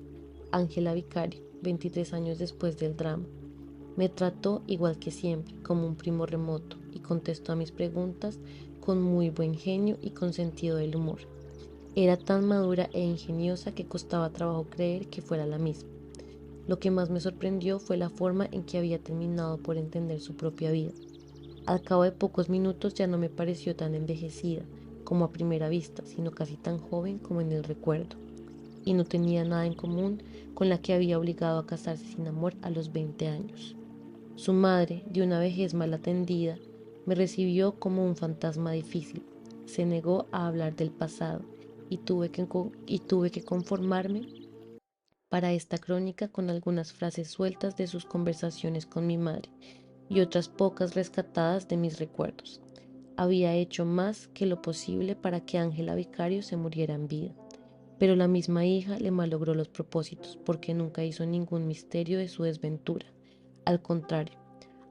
Ángela Vicario, 23 años después del drama. Me trató igual que siempre, como un primo remoto, y contestó a mis preguntas con muy buen genio y con sentido del humor. Era tan madura e ingeniosa que costaba trabajo creer que fuera la misma. Lo que más me sorprendió fue la forma en que había terminado por entender su propia vida. Al cabo de pocos minutos ya no me pareció tan envejecida como a primera vista, sino casi tan joven como en el recuerdo, y no tenía nada en común con la que había obligado a casarse sin amor a los 20 años. Su madre, de una vejez mal atendida, me recibió como un fantasma difícil. Se negó a hablar del pasado y tuve que conformarme para esta crónica con algunas frases sueltas de sus conversaciones con mi madre y otras pocas rescatadas de mis recuerdos. Había hecho más que lo posible para que Ángela Vicario se muriera en vida, pero la misma hija le malogró los propósitos porque nunca hizo ningún misterio de su desventura. Al contrario,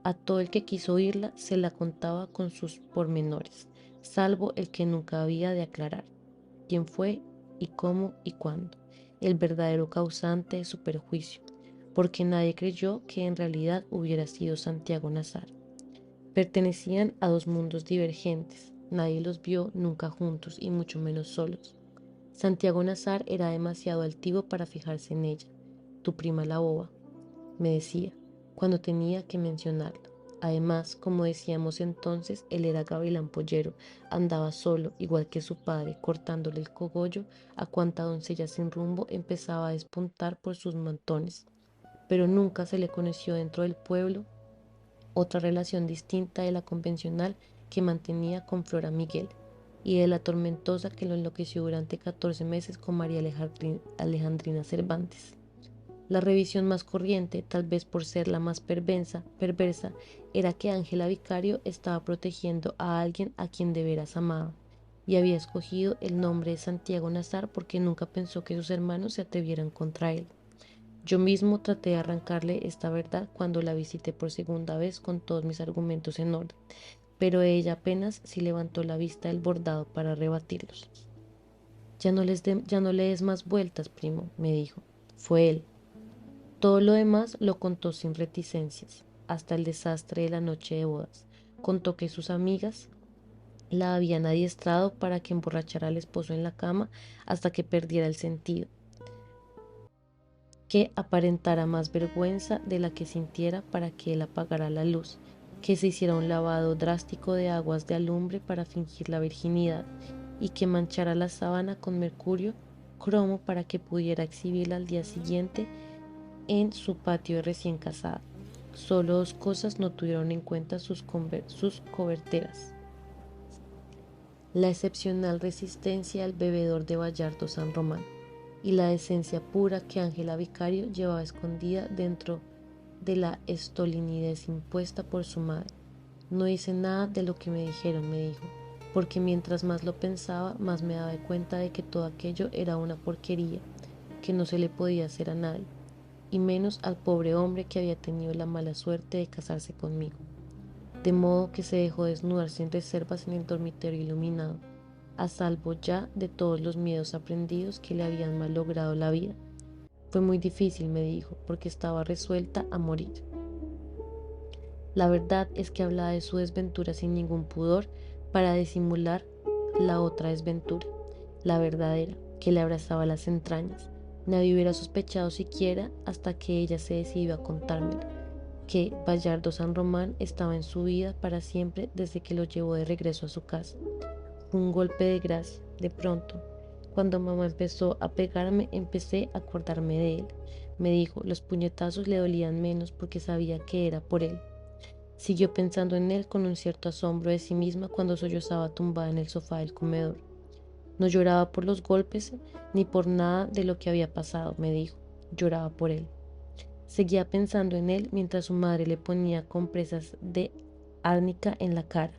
a todo el que quiso oírla se la contaba con sus pormenores, salvo el que nunca había de aclarar: quién fue y cómo y cuándo, el verdadero causante de su perjuicio, porque nadie creyó que en realidad hubiera sido Santiago Nazar. Pertenecían a dos mundos divergentes, nadie los vio nunca juntos y mucho menos solos. Santiago Nazar era demasiado altivo para fijarse en ella. Tu prima la boba, me decía, cuando tenía que mencionarla. Además, como decíamos entonces, él era gavilán pollero, andaba solo, igual que su padre, cortándole el cogollo a cuanta doncella sin rumbo empezaba a despuntar por sus montones. Pero nunca se le conoció dentro del pueblo otra relación distinta de la convencional que mantenía con Flora Miguel y de la tormentosa que lo enloqueció durante 14 meses con María Alejandrina Cervantes. La revisión más corriente, tal vez por ser la más perversa, era que Ángela Vicario estaba protegiendo a alguien a quien de veras amaba, y había escogido el nombre de Santiago Nazar porque nunca pensó que sus hermanos se atrevieran contra él. Yo mismo traté de arrancarle esta verdad cuando la visité por segunda vez con todos mis argumentos en orden, pero ella apenas si levantó la vista del bordado para rebatirlos. Ya no le des más vueltas, primo, me dijo. Fue él. Todo lo demás lo contó sin reticencias, hasta el desastre de la noche de bodas. Contó que sus amigas la habían adiestrado para que emborrachara al esposo en la cama hasta que perdiera el sentido, que aparentara más vergüenza de la que sintiera para que él apagara la luz, que se hiciera un lavado drástico de aguas de alumbre para fingir la virginidad y que manchara la sábana con mercurio cromo para que pudiera exhibirla al día siguiente en su patio de recién casada. Solo dos cosas no tuvieron en cuenta sus coberteras: la excepcional resistencia al bebedor de Bayardo San Román y la decencia pura que Ángela Vicario llevaba escondida dentro de la estolinidez impuesta por su madre. No hice nada de lo que me dijeron, me dijo. porque mientras más lo pensaba, más me daba cuenta de que todo aquello era una porquería, que no se le podía hacer a nadie, y menos al pobre hombre que había tenido la mala suerte de casarse conmigo. De modo que se dejó desnudar sin reservas en el dormitorio iluminado, a salvo ya de todos los miedos aprendidos que le habían malogrado la vida. Fue muy difícil, me dijo, porque estaba resuelta a morir. La verdad es que hablaba de su desventura sin ningún pudor para disimular la otra desventura, la verdadera, que le abrazaba las entrañas. Nadie hubiera sospechado siquiera hasta que ella se decidió a contármelo, que Bayardo San Román estaba en su vida para siempre desde que lo llevó de regreso a su casa. Un golpe de gracia, de pronto. Cuando mamá empezó a pegarme, empecé a acordarme de él. Me dijo, los puñetazos le dolían menos porque sabía que era por él. Siguió pensando en él con un cierto asombro de sí misma cuando sollozaba tumbada en el sofá del comedor. No lloraba por los golpes ni por nada de lo que había pasado, me dijo. Lloraba por él. Seguía pensando en él mientras su madre le ponía compresas de árnica en la cara.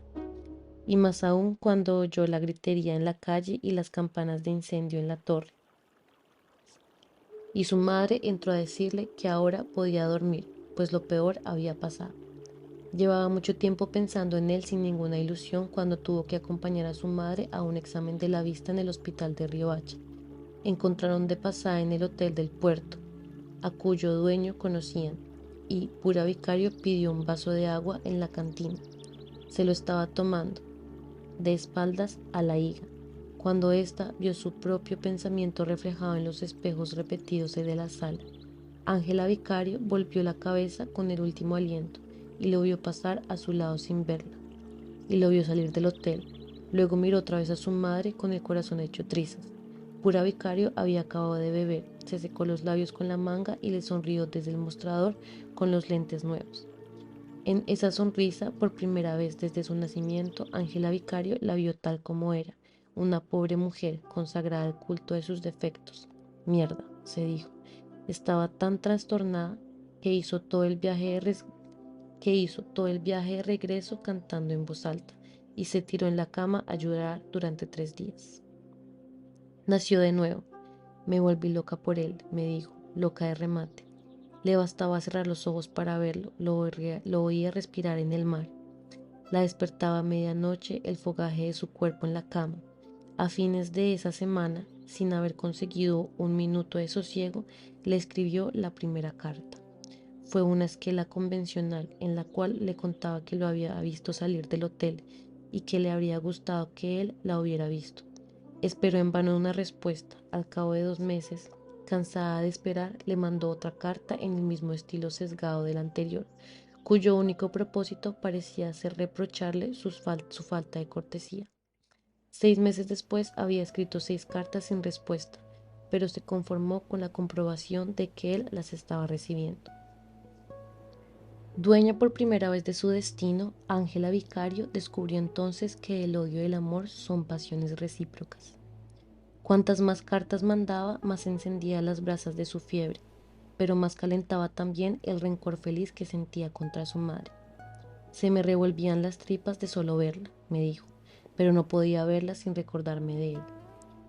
Y más aún cuando oyó la gritería en la calle y las campanas de incendio en la torre. Y su madre entró a decirle que ahora podía dormir, pues lo peor había pasado. Llevaba mucho tiempo pensando en él sin ninguna ilusión cuando tuvo que acompañar a su madre a un examen de la vista en el hospital de Riohacha. Encontraron de pasada en el hotel del puerto, a cuyo dueño conocían, y Pura Vicario pidió un vaso de agua en la cantina. Se lo estaba tomando, de espaldas a la hija, cuando ésta vio su propio pensamiento reflejado en los espejos repetidos de la sala. Ángela Vicario volvió la cabeza con el último aliento y lo vio pasar a su lado sin verla, y lo vio salir del hotel. Luego miró otra vez a su madre con el corazón hecho trizas. Pura Vicario había acabado de beber, se secó los labios con la manga y le sonrió desde el mostrador con los lentes nuevos. En esa sonrisa, por primera vez desde su nacimiento, Ángela Vicario la vio tal como era, una pobre mujer consagrada al culto de sus defectos. Mierda, se dijo. Estaba tan trastornada que hizo todo el viaje de regreso cantando en voz alta y se tiró en la cama a llorar durante 3 días. Nació de nuevo. Me volví loca por él, me dijo, loca de remate. Le bastaba cerrar los ojos para verlo, lo oía respirar en el mar. La despertaba a medianoche el fogaje de su cuerpo en la cama. A fines de esa semana, sin haber conseguido un minuto de sosiego, le escribió la primera carta. Fue una esquela convencional en la cual le contaba que lo había visto salir del hotel y que le habría gustado que él la hubiera visto. Esperó en vano una respuesta. Al cabo de 2 meses, cansada de esperar, le mandó otra carta en el mismo estilo sesgado del anterior, cuyo único propósito parecía ser reprocharle su falta de cortesía. 6 meses después había escrito 6 cartas sin respuesta, pero se conformó con la comprobación de que él las estaba recibiendo. Dueña por primera vez de su destino, Ángela Vicario descubrió entonces que el odio y el amor son pasiones recíprocas. Cuantas más cartas mandaba, más encendía las brasas de su fiebre, pero más calentaba también el rencor feliz que sentía contra su madre. Se me revolvían las tripas de solo verla, me dijo, pero no podía verla sin recordarme de él.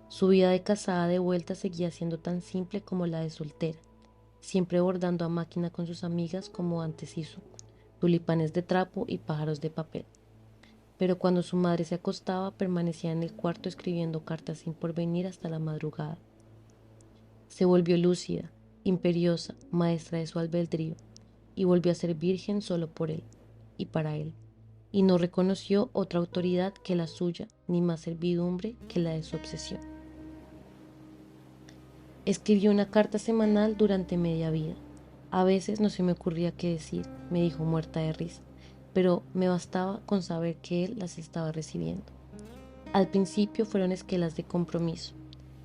Su vida de casada de vuelta seguía siendo tan simple como la de soltera, siempre bordando a máquina con sus amigas como antes hizo, tulipanes de trapo y pájaros de papel. Pero cuando su madre se acostaba, permanecía en el cuarto escribiendo cartas sin porvenir hasta la madrugada. Se volvió lúcida, imperiosa, maestra de su albedrío, y volvió a ser virgen solo por él y para él, y no reconoció otra autoridad que la suya, ni más servidumbre que la de su obsesión. Escribió una carta semanal durante media vida. A veces no se me ocurría qué decir, me dijo muerta de risa, pero me bastaba con saber que él las estaba recibiendo. Al principio fueron esquelas de compromiso,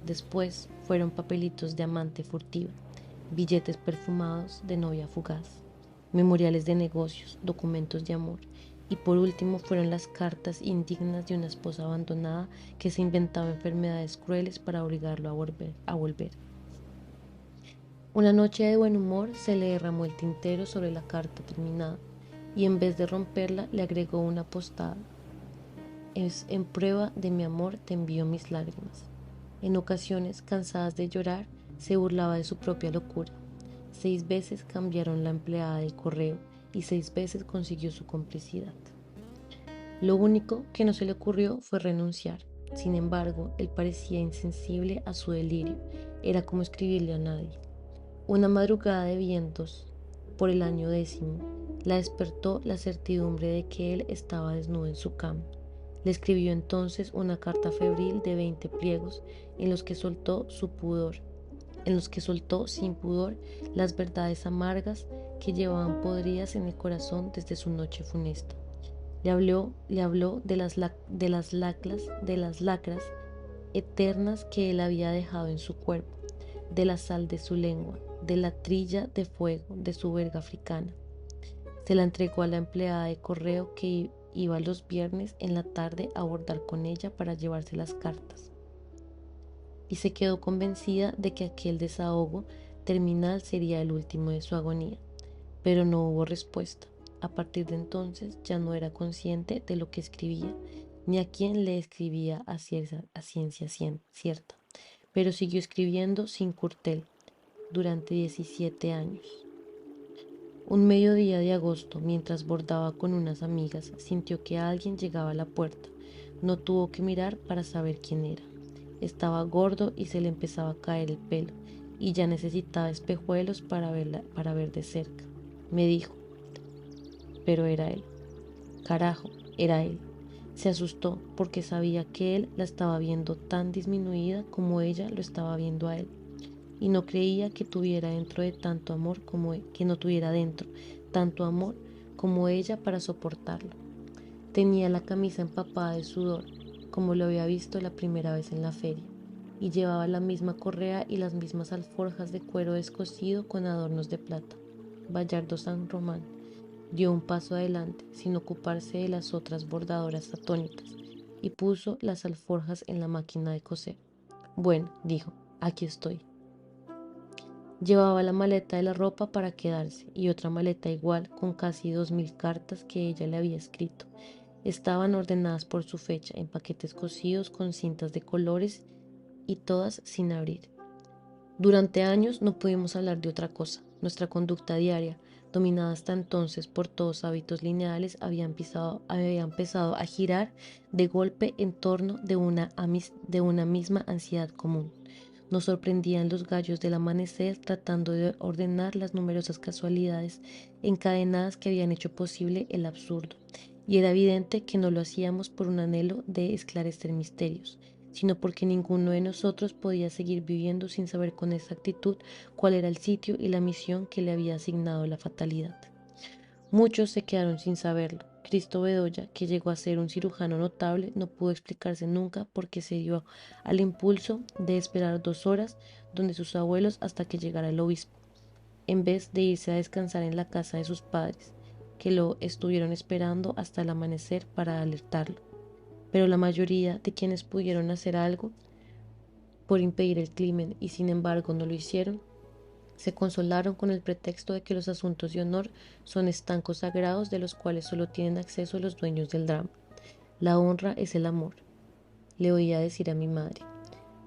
después fueron papelitos de amante furtiva, billetes perfumados de novia fugaz, memoriales de negocios, documentos de amor, y por último fueron las cartas indignas de una esposa abandonada que se inventaba enfermedades crueles para obligarlo a volver. Una noche de buen humor se le derramó el tintero sobre la carta terminada y en vez de romperla le agregó una postada. es en prueba de mi amor te envío mis lágrimas. En ocasiones, cansadas de llorar, se burlaba de su propia locura. 6 veces cambiaron la empleada del correo y 6 veces consiguió su complicidad. Lo único que no se le ocurrió fue renunciar. Sin embargo, él parecía insensible a su delirio. Era como escribirle a nadie. Una madrugada de vientos, por el año 10, la despertó la certidumbre de que él estaba desnudo en su cama. Le escribió entonces una carta febril de 20 pliegos en los que soltó sin pudor las verdades amargas que llevaban podridas en el corazón desde su noche funesta. Le habló de las lacras eternas que él había dejado en su cuerpo, de la sal de su lengua, de la trilla de fuego de su verga africana. Se la entregó a la empleada de correo que iba los viernes en la tarde a bordar con ella para llevarse las cartas. Y se quedó convencida de que aquel desahogo terminal sería el último de su agonía. Pero no hubo respuesta. A partir de entonces ya no era consciente de lo que escribía, ni a quién le escribía a ciencia cierta, pero siguió escribiendo sin curtel durante 17 años. Un mediodía de agosto, mientras bordaba con unas amigas, sintió que alguien llegaba a la puerta. No tuvo que mirar para saber quién era. Estaba gordo y se le empezaba a caer el pelo, y ya necesitaba espejuelos para ver de cerca. Me dijo, pero era él. Carajo, era él. Se asustó porque sabía que él la estaba viendo tan disminuida como ella lo estaba viendo a él. Y no creía que tuviera dentro de tanto amor que no tuviera dentro tanto amor como ella para soportarlo. Tenía la camisa empapada de sudor, como lo había visto la primera vez en la feria, y llevaba la misma correa y las mismas alforjas de cuero descosido con adornos de plata. Bayardo San Román dio un paso adelante, sin ocuparse de las otras bordadoras atónitas, y puso las alforjas en la máquina de coser. Bueno, dijo, aquí estoy. Llevaba la maleta de la ropa para quedarse y otra maleta igual con casi 2000 cartas que ella le había escrito. Estaban ordenadas por su fecha en paquetes cosidos con cintas de colores y todas sin abrir. Durante años no pudimos hablar de otra cosa. Nuestra conducta diaria, dominada hasta entonces por todos hábitos lineales, había empezado a girar de golpe en torno de una misma ansiedad común. Nos sorprendían los gallos del amanecer tratando de ordenar las numerosas casualidades encadenadas que habían hecho posible el absurdo, y era evidente que no lo hacíamos por un anhelo de esclarecer misterios, sino porque ninguno de nosotros podía seguir viviendo sin saber con exactitud cuál era el sitio y la misión que le había asignado la fatalidad. Muchos se quedaron sin saberlo. Cristo Bedoya, que llegó a ser un cirujano notable, no pudo explicarse nunca por qué se dio al impulso de esperar 2 horas donde sus abuelos hasta que llegara el obispo, en vez de irse a descansar en la casa de sus padres, que lo estuvieron esperando hasta el amanecer para alertarlo. Pero la mayoría de quienes pudieron hacer algo por impedir el crimen y sin embargo no lo hicieron, se consolaron con el pretexto de que los asuntos de honor son estancos sagrados de los cuales solo tienen acceso los dueños del drama. La honra es el amor, le oía decir a mi madre,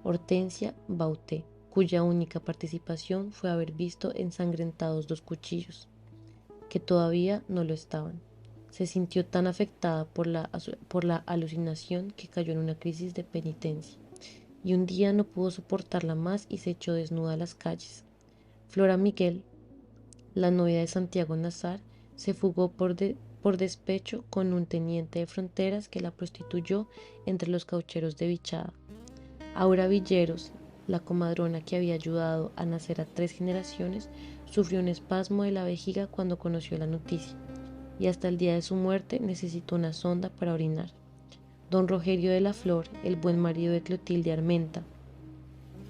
Hortensia Bauté, cuya única participación fue haber visto ensangrentados 2 cuchillos, que todavía no lo estaban. Se sintió tan afectada por la alucinación que cayó en una crisis de penitencia, y un día no pudo soportarla más y se echó desnuda a las calles. Flora Miguel, la novia de Santiago Nazar, se fugó por despecho con un teniente de fronteras que la prostituyó entre los caucheros de Vichada. Aura Villeros, la comadrona que había ayudado a nacer a 3 generaciones, sufrió un espasmo de la vejiga cuando conoció la noticia, y hasta el día de su muerte necesitó una sonda para orinar. Don Rogerio de la Flor, el buen marido de Clotilde Armenta,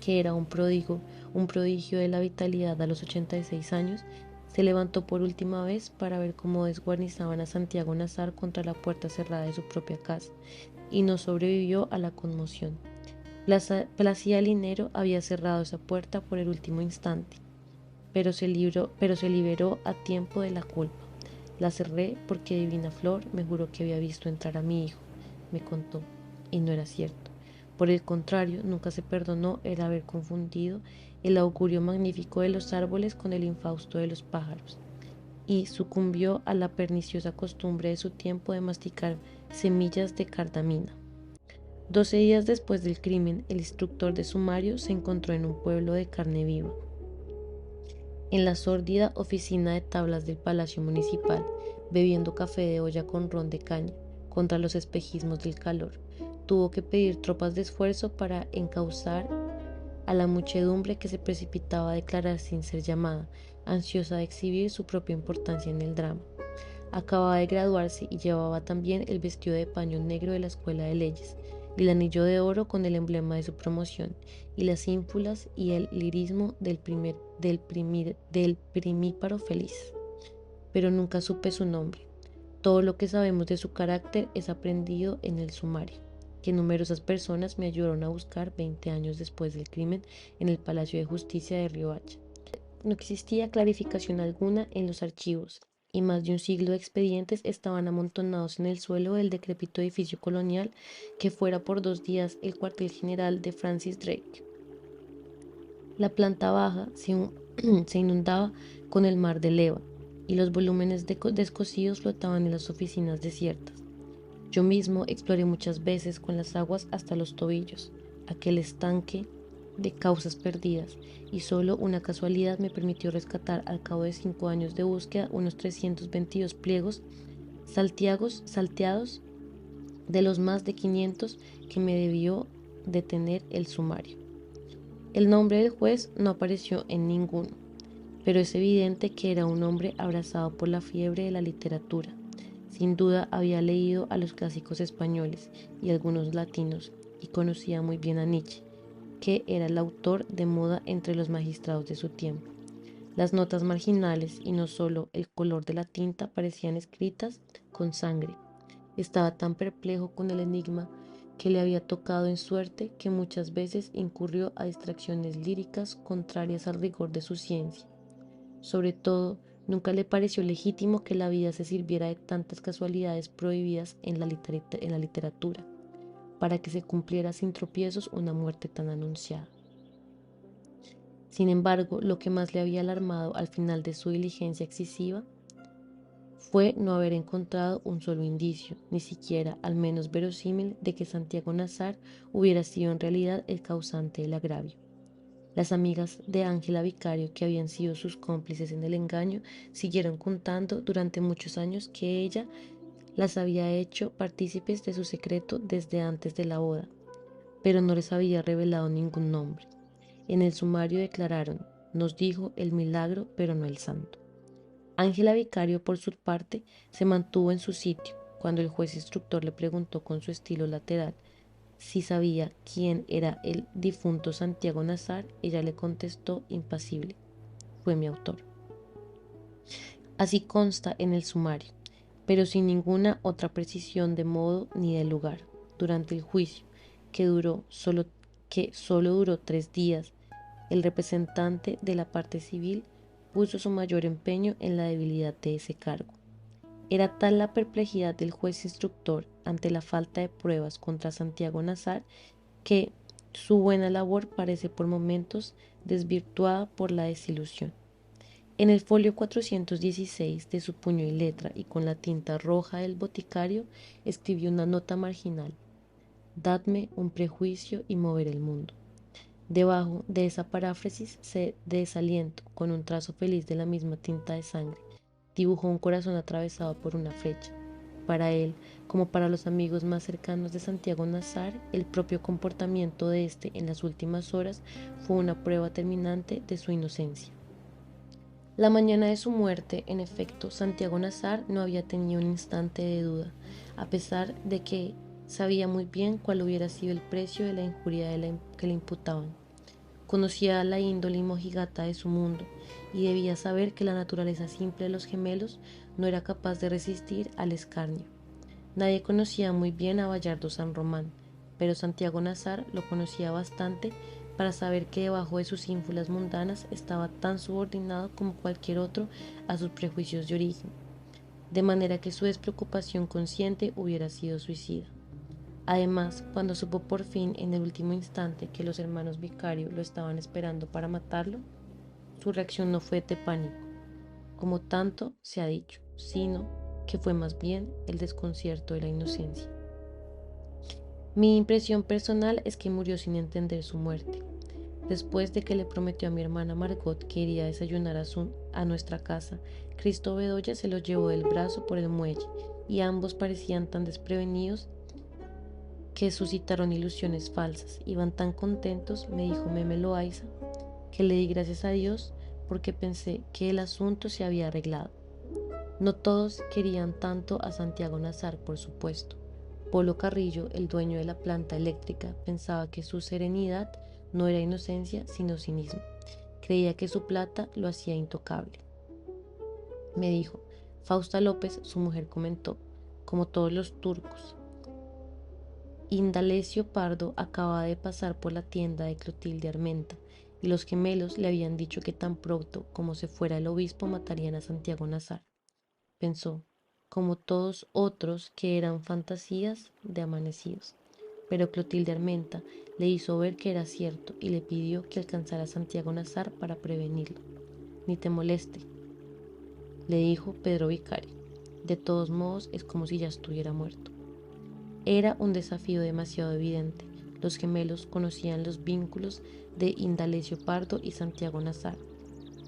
que era un prodigio de la vitalidad a los 86 años, se levantó por última vez para ver cómo desguarnizaban a Santiago Nazar contra la puerta cerrada de su propia casa, y no sobrevivió a la conmoción. Placía Linero había cerrado esa puerta por el último instante, pero se liberó a tiempo de la culpa. La cerré porque Divina Flor me juró que había visto entrar a mi hijo, me contó, y no era cierto. Por el contrario, nunca se perdonó el haber confundido el augurio magnífico de los árboles con el infausto de los pájaros, y sucumbió a la perniciosa costumbre de su tiempo de masticar semillas de cardamina. 12 días después del crimen, el instructor de sumario se encontró en un pueblo de carne viva, en la sórdida oficina de tablas del Palacio Municipal, bebiendo café de olla con ron de caña, contra los espejismos del calor. Tuvo que pedir tropas de esfuerzo para encauzar a la muchedumbre que se precipitaba a declarar sin ser llamada, ansiosa de exhibir su propia importancia en el drama. Acababa de graduarse y llevaba también el vestido de paño negro de la Escuela de Leyes, y el anillo de oro con el emblema de su promoción, y las ínfulas y el lirismo del primíparo feliz. Pero nunca supe su nombre. Todo lo que sabemos de su carácter es aprendido en el sumario, que numerosas personas me ayudaron a buscar 20 años después del crimen en el Palacio de Justicia de Riohacha. No existía clarificación alguna en los archivos, y más de un siglo de expedientes estaban amontonados en el suelo del decrépito edificio colonial que fuera por 2 días el cuartel general de Francis Drake. La planta baja se inundaba con el mar de leva, y los volúmenes descosidos flotaban en las oficinas desiertas. Yo mismo exploré muchas veces con las aguas hasta los tobillos aquel estanque de causas perdidas, y solo una casualidad me permitió rescatar al cabo de 5 años de búsqueda unos 322 pliegos salteados de los más de 500 que me debió de tener el sumario. El nombre del juez no apareció en ninguno, pero es evidente que era un hombre abrazado por la fiebre de la literatura. Sin duda había leído a los clásicos españoles y algunos latinos, y conocía muy bien a Nietzsche, que era el autor de moda entre los magistrados de su tiempo. Las notas marginales y no solo el color de la tinta parecían escritas con sangre. Estaba tan perplejo con el enigma que le había tocado en suerte que muchas veces incurrió a distracciones líricas contrarias al rigor de su ciencia. Sobre todo, nunca le pareció legítimo que la vida se sirviera de tantas casualidades prohibidas en la literatura, para que se cumpliera sin tropiezos una muerte tan anunciada. Sin embargo, lo que más le había alarmado al final de su diligencia excesiva fue no haber encontrado un solo indicio, ni siquiera al menos verosímil, de que Santiago Nazar hubiera sido en realidad el causante del agravio. Las amigas de Ángela Vicario, que habían sido sus cómplices en el engaño, siguieron contando durante muchos años que ella las había hecho partícipes de su secreto desde antes de la boda, pero no les había revelado ningún nombre. En el sumario declararon: nos dijo el milagro, pero no el santo. Ángela Vicario, por su parte, se mantuvo en su sitio. Cuando el juez instructor le preguntó con su estilo lateral si sabía quién era el difunto Santiago Nazar, ella le contestó impasible: fue mi autor. Así consta en el sumario, pero sin ninguna otra precisión de modo ni de lugar. Durante el juicio, que solo duró 3 días, el representante de la parte civil puso su mayor empeño en la debilidad de ese cargo. Era tal la perplejidad del juez instructor ante la falta de pruebas contra Santiago Nazar que su buena labor parece por momentos desvirtuada por la desilusión. En el folio 416 de su puño y letra y con la tinta roja del boticario escribió una nota marginal: dadme un prejuicio y mover el mundo. Debajo de esa paráfrasis de desaliento, con un trazo feliz de la misma tinta de sangre, dibujó un corazón atravesado por una flecha. Para él, como para los amigos más cercanos de Santiago Nazar, el propio comportamiento de éste en las últimas horas fue una prueba terminante de su inocencia. La mañana de su muerte, en efecto, Santiago Nazar no había tenido un instante de duda, a pesar de que sabía muy bien cuál hubiera sido el precio de la injuria que le imputaban. Conocía la índole mojigata de su mundo y debía saber que la naturaleza simple de los gemelos no era capaz de resistir al escarnio. Nadie conocía muy bien a Bayardo San Román, pero Santiago Nazar lo conocía bastante para saber que debajo de sus ínfulas mundanas estaba tan subordinado como cualquier otro a sus prejuicios de origen, de manera que su despreocupación consciente hubiera sido suicida. Además, cuando supo por fin en el último instante que los hermanos Vicario lo estaban esperando para matarlo, su reacción no fue de pánico, como tanto se ha dicho, sino que fue más bien el desconcierto de la inocencia. Mi impresión personal es que murió sin entender su muerte. Después de que le prometió a mi hermana Margot que iría a desayunar a nuestra casa, Cristo Bedoya se lo llevó del brazo por el muelle y ambos parecían tan desprevenidos que suscitaron ilusiones falsas. Iban tan contentos, me dijo Meme Loaiza, que le di gracias a Dios porque pensé que el asunto se había arreglado. No todos querían tanto a Santiago Nazar, por supuesto. Polo Carrillo, el dueño de la planta eléctrica, pensaba que su serenidad no era inocencia, sino cinismo. Creía que su plata lo hacía intocable. Me dijo, Fausta López, su mujer, comentó, como todos los turcos. Indalecio Pardo acababa de pasar por la tienda de Clotilde Armenta, y los gemelos le habían dicho que tan pronto como se fuera el obispo matarían a Santiago Nazar. Pensó, como todos otros que eran fantasías de amanecidos. Pero Clotilde Armenta le hizo ver que era cierto y le pidió que alcanzara a Santiago Nazar para prevenirlo. Ni te moleste, le dijo Pedro Vicario. De todos modos es como si ya estuviera muerto. Era un desafío demasiado evidente. Los gemelos conocían los vínculos de Indalecio Pardo y Santiago Nazar,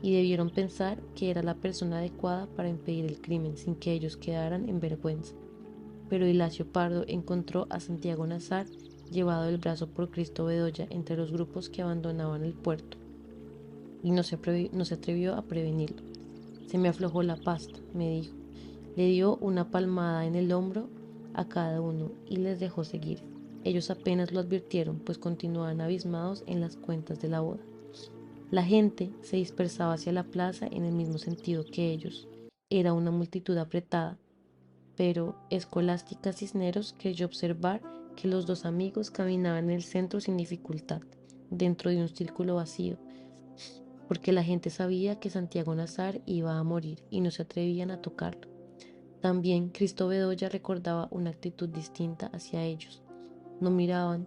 y debieron pensar que era la persona adecuada para impedir el crimen sin que ellos quedaran en vergüenza. Pero Hilacio Pardo encontró a Santiago Nazar llevado del brazo por Cristo Bedoya entre los grupos que abandonaban el puerto, y no se atrevió a prevenirlo. Se me aflojó la pasta, me dijo. Le dio una palmada en el hombro a cada uno y les dejó seguir. Ellos apenas lo advirtieron, pues continuaban abismados en las cuentas de la boda. La gente se dispersaba hacia la plaza en el mismo sentido que ellos. Era una multitud apretada, pero Escolástica Cisneros creyó observar que los dos amigos caminaban en el centro sin dificultad, dentro de un círculo vacío, porque la gente sabía que Santiago Nazar iba a morir y no se atrevían a tocarlo. También Cristo Bedoya recordaba una actitud distinta hacia ellos. Nos miraban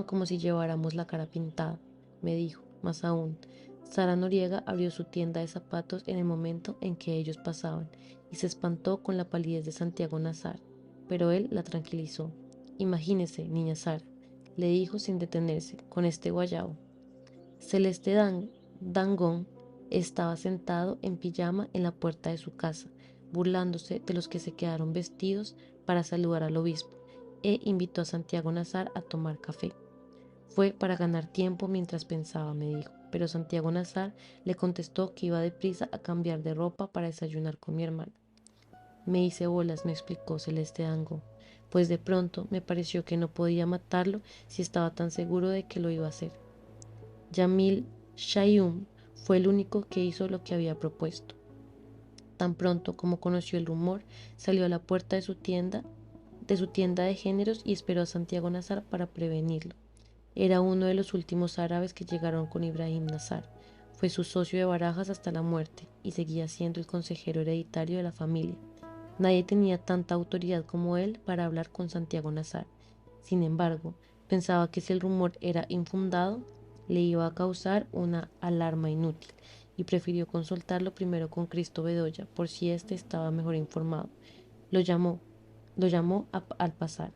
como si lleváramos la cara pintada, me dijo. Más aún, Sara Noriega abrió su tienda de zapatos en el momento en que ellos pasaban y se espantó con la palidez de Santiago Nazar, pero él la tranquilizó. Imagínese, niña Sara, le dijo sin detenerse, con este guayabo. Celeste Dangón estaba sentado en pijama en la puerta de su casa, burlándose de los que se quedaron vestidos para saludar al obispo, e invitó a Santiago Nazar a tomar café. Fue para ganar tiempo mientras pensaba, me dijo, pero Santiago Nazar le contestó que iba deprisa a cambiar de ropa para desayunar con mi hermana. Me hice bolas, me explicó Celeste Dangón, pues de pronto me pareció que no podía matarlo si estaba tan seguro de que lo iba a hacer. Yamil Shayum fue el único que hizo lo que había propuesto. Tan pronto como conoció el rumor, salió a la puerta de su tienda de géneros y esperó a Santiago Nazar para prevenirlo. Era uno de los últimos árabes que llegaron con Ibrahim Nazar. Fue su socio de barajas hasta la muerte y seguía siendo el consejero hereditario de la familia. Nadie tenía tanta autoridad como él para hablar con Santiago Nazar. Sin embargo, pensaba que si el rumor era infundado, le iba a causar una alarma inútil, y prefirió consultarlo primero con Cristo Bedoya, por si éste estaba mejor informado. Lo llamó al pasar.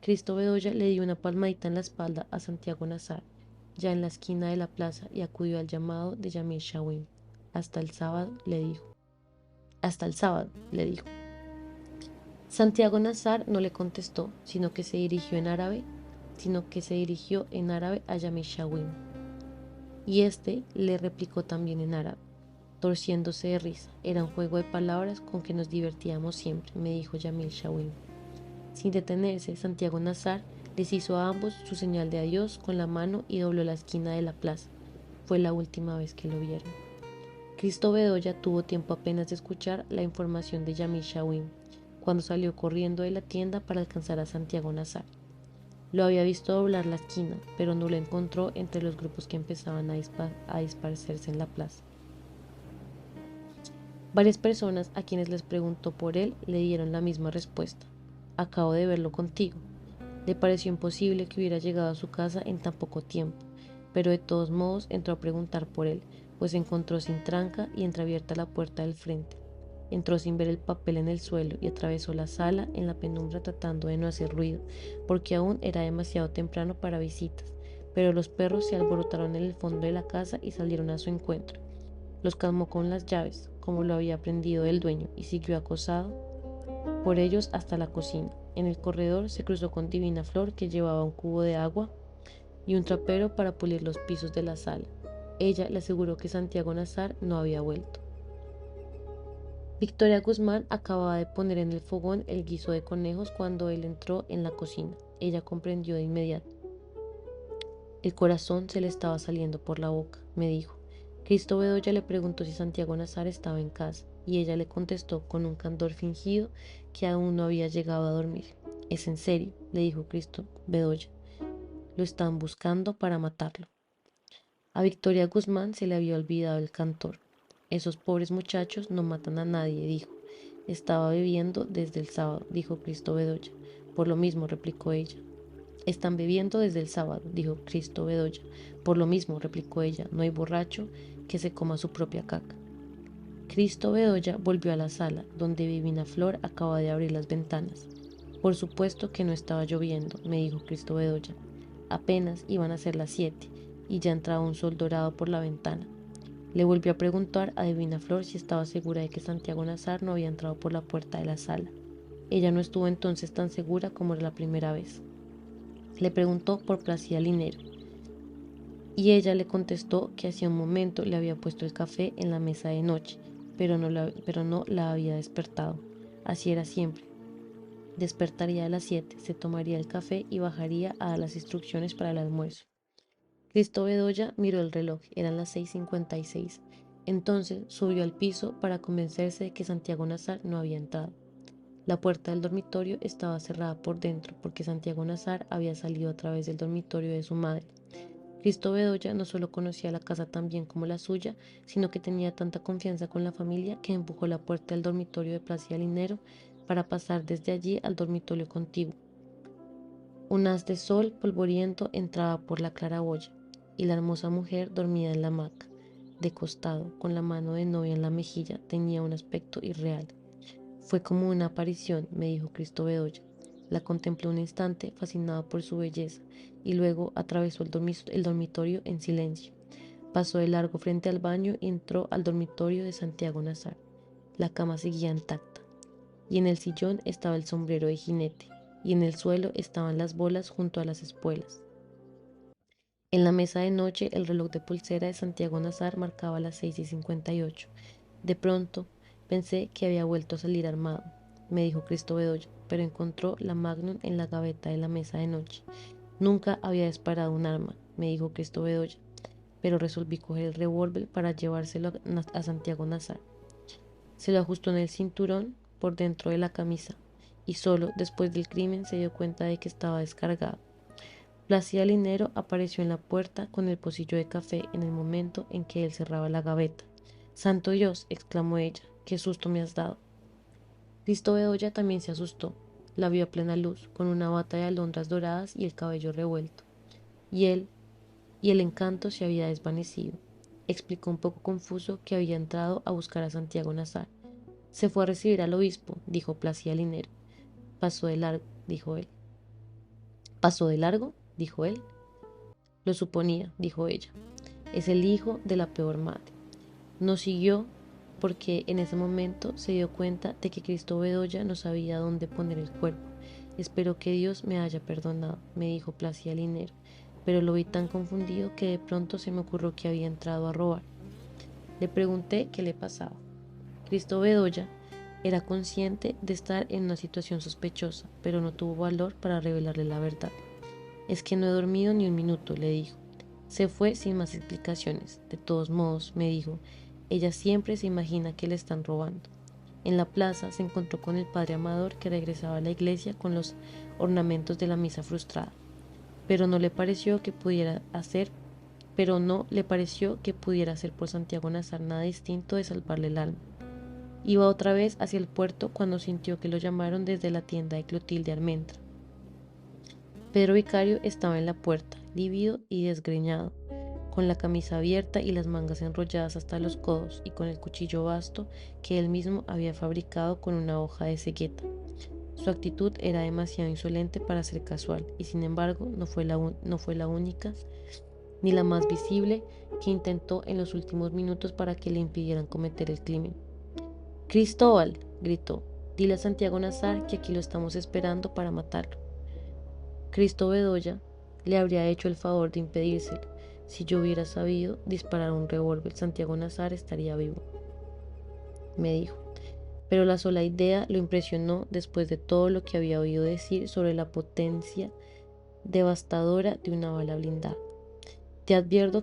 Cristo Bedoya le dio una palmadita en la espalda a Santiago Nazar, ya en la esquina de la plaza, y acudió al llamado de Yamil Shawim. Hasta el sábado, le dijo. Hasta el sábado, le dijo. Santiago Nazar no le contestó, sino que se dirigió en árabe a Yamil Shawim. Y este le replicó también en árabe, torciéndose de risa. Era un juego de palabras con que nos divertíamos siempre, me dijo Yamil Shawim. Sin detenerse, Santiago Nazar les hizo a ambos su señal de adiós con la mano y dobló la esquina de la plaza. Fue la última vez que lo vieron. Cristo Bedoya tuvo tiempo apenas de escuchar la información de Yamil Shawim, cuando salió corriendo de la tienda para alcanzar a Santiago Nazar. Lo había visto doblar la esquina, pero no lo encontró entre los grupos que empezaban a dispersarse en la plaza. Varias personas a quienes les preguntó por él le dieron la misma respuesta. acabo de verlo contigo. Le pareció imposible que hubiera llegado a su casa en tan poco tiempo, pero de todos modos entró a preguntar por él, pues encontró sin tranca y entreabierta la puerta del frente. Entró sin ver el papel en el suelo y atravesó la sala en la penumbra tratando de no hacer ruido, porque aún era demasiado temprano para visitas, pero los perros se alborotaron en el fondo de la casa y salieron a su encuentro. Los calmó con las llaves, como lo había aprendido del dueño, y siguió acosado por ellos hasta la cocina. En el corredor se cruzó con Divina Flor, que llevaba un cubo de agua y un trapero para pulir los pisos de la sala. Ella le aseguró que Santiago Nazar no había vuelto. Victoria Guzmán acababa de poner en el fogón el guiso de conejos cuando él entró en la cocina. Ella comprendió de inmediato. El corazón se le estaba saliendo por la boca, me dijo. Cristo Bedoya le preguntó si Santiago Nazar estaba en casa, y ella le contestó con un candor fingido que aún no había llegado a dormir. Es en serio, le dijo Cristo Bedoya. Lo están buscando para matarlo. A Victoria Guzmán se le había olvidado el cantor. Esos pobres muchachos no matan a nadie, dijo. Estaba bebiendo desde el sábado, dijo Cristo Bedoya. Por lo mismo, replicó ella. Están bebiendo desde el sábado, dijo Cristo Bedoya. Por lo mismo, replicó ella, no hay borracho que se coma su propia caca. Cristo Bedoya volvió a la sala, donde Divina Flor acababa de abrir las ventanas. Por supuesto que no estaba lloviendo, me dijo Cristo Bedoya. Apenas iban a ser las 7 y ya entraba un sol dorado por la ventana. Le volvió a preguntar a Divina Flor si estaba segura de que Santiago Nazar no había entrado por la puerta de la sala. Ella no estuvo entonces tan segura como la primera vez. Le preguntó por Placida Linero, y ella le contestó que hacía un momento le había puesto el café en la mesa de noche, pero no la había despertado. Así era siempre. Despertaría a las 7, se tomaría el café y bajaría a dar las instrucciones para el almuerzo. Cristo Bedoya miró el reloj, eran las 6:56. Entonces subió al piso para convencerse de que Santiago Nazar no había entrado. La puerta del dormitorio estaba cerrada por dentro porque Santiago Nazar había salido a través del dormitorio de su madre. Cristo Bedoya no solo conocía la casa tan bien como la suya, sino que tenía tanta confianza con la familia que empujó la puerta del dormitorio de Placida Linero para pasar desde allí al dormitorio contiguo. Un haz de sol polvoriento entraba por la claraboya, y la hermosa mujer dormía en la hamaca, de costado, con la mano de novia en la mejilla, tenía un aspecto irreal. Fue como una aparición, me dijo Cristo Bedoya. La contempló un instante, fascinado por su belleza, y luego atravesó el dormitorio en silencio. Pasó de largo frente al baño y entró al dormitorio de Santiago Nazar. La cama seguía intacta, y en el sillón estaba el sombrero de jinete, y en el suelo estaban las bolas junto a las espuelas. En la mesa de noche el reloj de pulsera de Santiago Nazar marcaba las 6:58. De pronto pensé que había vuelto a salir armado, me dijo Cristo Bedoya, pero encontró la Magnum en la gaveta de la mesa de noche. Nunca había disparado un arma, me dijo Cristo Bedoya, pero resolví coger el revólver para llevárselo a Santiago Nazar. Se lo ajustó en el cinturón por dentro de la camisa, y solo después del crimen se dio cuenta de que estaba descargado. Placida Linero apareció en la puerta con el pocillo de café en el momento en que él cerraba la gaveta. «¡Santo Dios!», exclamó ella, «¡qué susto me has dado!». Cristo Bedoya también se asustó. La vio a plena luz, con una bata de alondras doradas y el cabello revuelto. Y el encanto se había desvanecido. Explicó un poco confuso que había entrado a buscar a Santiago Nazar. «Se fue a recibir al obispo», dijo Placida Linero. «Pasó de largo», dijo él. «¿Pasó de largo?», dijo él. «Lo suponía», dijo ella. «Es el hijo de la peor madre». No siguió porque en ese momento se dio cuenta de que Cristo Bedoya no sabía dónde poner el cuerpo. «Espero que Dios me haya perdonado», me dijo Placida Linero, pero lo vi tan confundido que de pronto se me ocurrió que había entrado a robar. Le pregunté qué le pasaba. Cristo Bedoya era consciente de estar en una situación sospechosa, pero no tuvo valor para revelarle la verdad. «Es que no he dormido ni un minuto», le dijo. Se fue sin más explicaciones. «De todos modos», me dijo, «ella siempre se imagina que le están robando». En la plaza se encontró con el padre Amador, que regresaba a la iglesia con los ornamentos de la misa frustrada. Pero no le pareció que pudiera hacer por Santiago Nazar nada distinto de salvarle el alma. Iba otra vez hacia el puerto cuando sintió que lo llamaron desde la tienda de Clotilde Armenta. Pedro Vicario estaba en la puerta, lívido y desgreñado, con la camisa abierta y las mangas enrolladas hasta los codos y con el cuchillo vasto que él mismo había fabricado con una hoja de cegueta. Su actitud era demasiado insolente para ser casual y sin embargo no fue la única ni la más visible que intentó en los últimos minutos para que le impidieran cometer el crimen. «Cristóbal», gritó, «dile a Santiago Nazar que aquí lo estamos esperando para matarlo». Cristo Bedoya le habría hecho el favor de impedírselo. Si yo hubiera sabido disparar un revólver, Santiago Nazar estaría vivo, me dijo. Pero la sola idea lo impresionó después de todo lo que había oído decir sobre la potencia devastadora de una bala blindada. Te advierto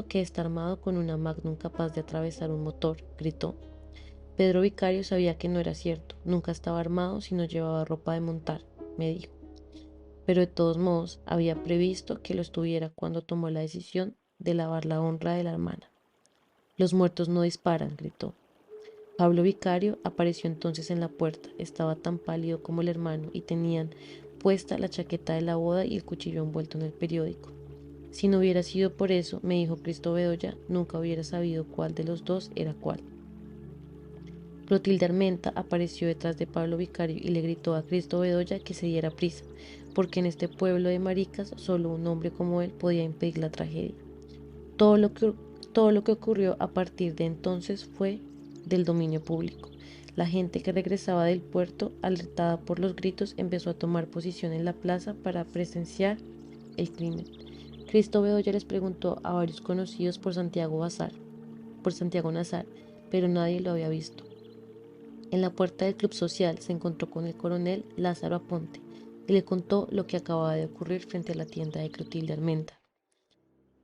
que está armado con una Magnum capaz de atravesar un motor, gritó. Pedro Vicario sabía que no era cierto. Nunca estaba armado si no llevaba ropa de montar, me dijo. Pero de todos modos había previsto que lo estuviera cuando tomó la decisión de lavar la honra de la hermana. Los muertos no disparan, gritó. Pablo Vicario apareció entonces en la puerta. Estaba tan pálido como el hermano y tenían puesta la chaqueta de la boda y el cuchillo envuelto en el periódico. Si no hubiera sido por eso, me dijo Cristo Bedoya, nunca hubiera sabido cuál de los dos era cuál. Clotilde Armenta apareció detrás de Pablo Vicario y le gritó a Cristo Bedoya que se diera prisa, porque en este pueblo de maricas solo un hombre como él podía impedir la tragedia. Todo lo que ocurrió a partir de entonces fue del dominio público. La gente que regresaba del puerto, alertada por los gritos, empezó a tomar posición en la plaza para presenciar el crimen. Cristo Bedoya les preguntó a varios conocidos por Santiago Nazar, pero nadie lo había visto. En la puerta del club social se encontró con el coronel Lázaro Aponte y le contó lo que acababa de ocurrir frente a la tienda de Clotilde Armenta.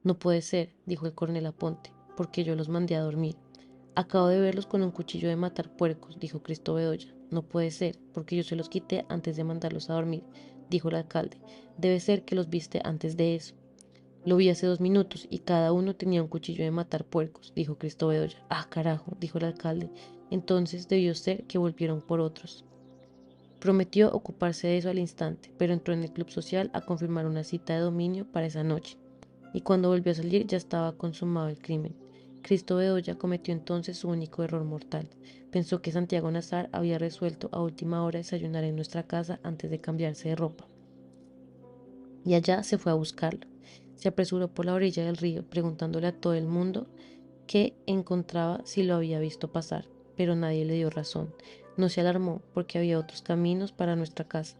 No puede ser, dijo el coronel Aponte, porque yo los mandé a dormir. Acabo de verlos con un cuchillo de matar puercos, dijo Cristo Bedoya. No puede ser, porque yo se los quité antes de mandarlos a dormir, dijo el alcalde. Debe ser que los viste antes de eso. Lo vi hace 2 minutos y cada uno tenía un cuchillo de matar puercos, dijo Cristo Bedoya. Ah, carajo, dijo el alcalde. Entonces debió ser que volvieron por otros. Prometió ocuparse de eso al instante, pero entró en el club social a confirmar una cita de dominio para esa noche. Y cuando volvió a salir ya estaba consumado el crimen. Cristo Bedoya cometió entonces su único error mortal. Pensó que Santiago Nazar había resuelto a última hora desayunar en nuestra casa antes de cambiarse de ropa. Y allá se fue a buscarlo. Se apresuró por la orilla del río, preguntándole a todo el mundo qué encontraba si lo había visto pasar, pero nadie le dio razón. No se alarmó porque había otros caminos para nuestra casa.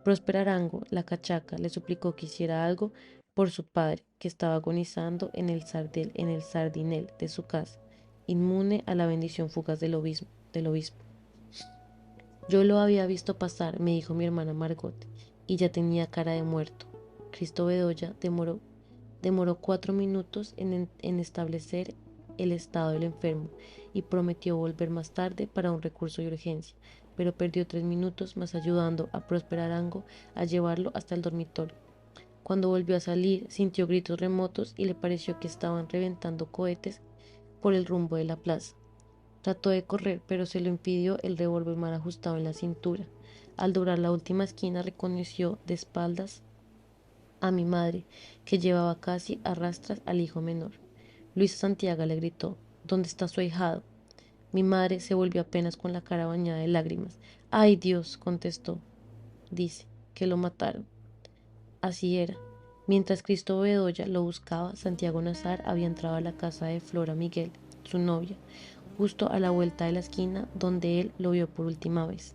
Próspera Arango, la cachaca, le suplicó que hiciera algo por su padre, que estaba agonizando en el sardinel de su casa, inmune a la bendición fugaz del obispo. Yo lo había visto pasar, me dijo mi hermana Margot, y ya tenía cara de muerto. Cristo Bedoya demoró 4 minutos en establecer el estado del enfermo y prometió volver más tarde para un recurso de urgencia, pero perdió 3 minutos más ayudando a Próspera Arango a llevarlo hasta el dormitorio. Cuando volvió a salir, sintió gritos remotos y le pareció que estaban reventando cohetes por el rumbo de la plaza. Trató de correr, pero se lo impidió el revólver mal ajustado en la cintura. Al doblar la última esquina, reconoció de espaldas a mi madre, que llevaba casi a rastras al hijo menor. Luisa Santiago le gritó: «¿Dónde está su ahijado?». Mi madre se volvió apenas con la cara bañada de lágrimas. «¡Ay, Dios!», contestó. «Dice que lo mataron». Así era. Mientras Cristo Bedoya lo buscaba, Santiago Nazar había entrado a la casa de Flora Miguel, su novia, justo a la vuelta de la esquina donde él lo vio por última vez.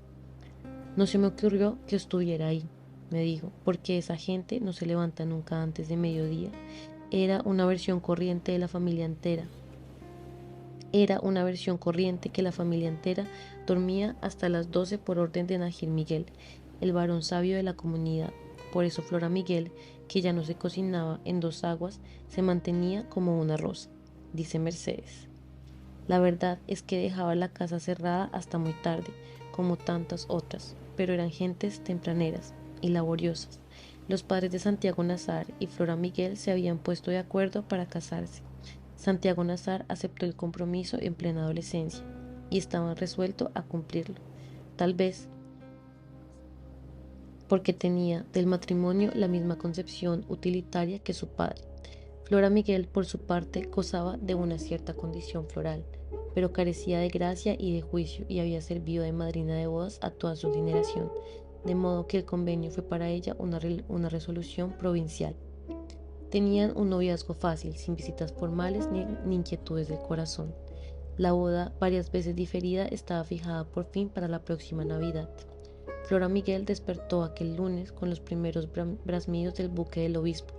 «No se me ocurrió que estuviera ahí», me dijo, «porque esa gente no se levanta nunca antes de mediodía». Era una versión corriente que la familia entera dormía hasta las 12 por orden de Najir Miguel, el varón sabio de la comunidad. Por eso Flora Miguel, que ya no se cocinaba en 2 aguas, se mantenía como una rosa, dice Mercedes. La verdad es que dejaba la casa cerrada hasta muy tarde, como tantas otras, pero eran gentes tempraneras y laboriosas. Los padres de Santiago Nazar y Flora Miguel se habían puesto de acuerdo para casarse. Santiago Nazar aceptó el compromiso en plena adolescencia. y estaban resueltos a cumplirlo, tal vez porque tenía del matrimonio la misma concepción utilitaria que su padre. Flora Miguel, por su parte, gozaba de una cierta condición floral, pero carecía de gracia y de juicio, y había servido de madrina de bodas a toda su generación, de modo que el convenio fue para ella una resolución provincial. Tenían un noviazgo fácil, sin visitas formales ni inquietudes del corazón. La boda, varias veces diferida, estaba fijada por fin para la próxima Navidad. Flora Miguel despertó aquel lunes con los primeros brazmidos del buque del obispo,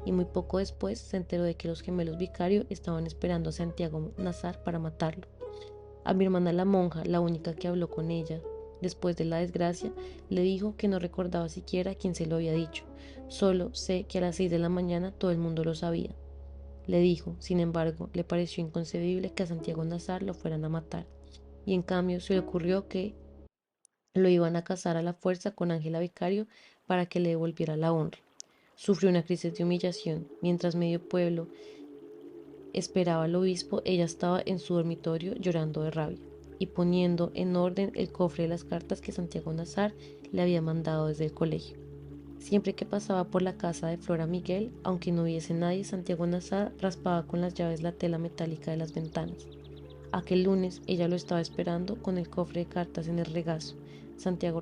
y muy poco después se enteró de que los gemelos Vicario estaban esperando a Santiago Nazar para matarlo. A mi hermana la monja, la única que habló con ella después de la desgracia, le dijo que no recordaba siquiera quién se lo había dicho. Solo sé que a las 6 de la mañana todo el mundo lo sabía. Le dijo, sin embargo, le pareció inconcebible que a Santiago Nazar lo fueran a matar, y en cambio se le ocurrió que lo iban a casar a la fuerza con Ángela Vicario para que le devolviera la honra. Sufrió una crisis de humillación. Mientras medio pueblo esperaba al obispo, ella estaba en su dormitorio llorando de rabia y poniendo en orden el cofre de las cartas que Santiago Nazar le había mandado desde el colegio. Siempre que pasaba por la casa de Flora Miguel, aunque no hubiese nadie, Santiago Nazar raspaba con las llaves la tela metálica de las ventanas. Aquel lunes ella lo estaba esperando con el cofre de cartas en el regazo. Santiago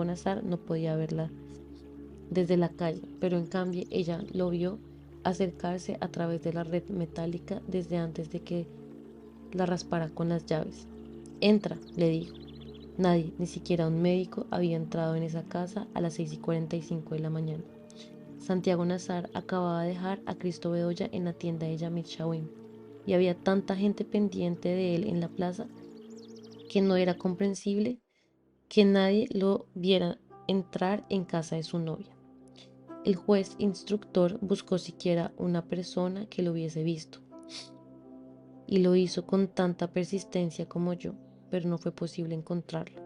Nazar no podía verla desde la calle, pero en cambio ella lo vio acercarse a través de la red metálica desde antes de que la raspara con las llaves. Entra, le dijo. Nadie, ni siquiera un médico, había entrado en esa casa a las 6:45 de la mañana. Santiago Nazar acababa de dejar a Cristo Bedoya en la tienda de Yamil Shawim, y había tanta gente pendiente de él en la plaza que no era comprensible que nadie lo viera entrar en casa de su novia. El juez instructor buscó siquiera una persona que lo hubiese visto, y lo hizo con tanta persistencia como yo, pero no fue posible encontrarlo.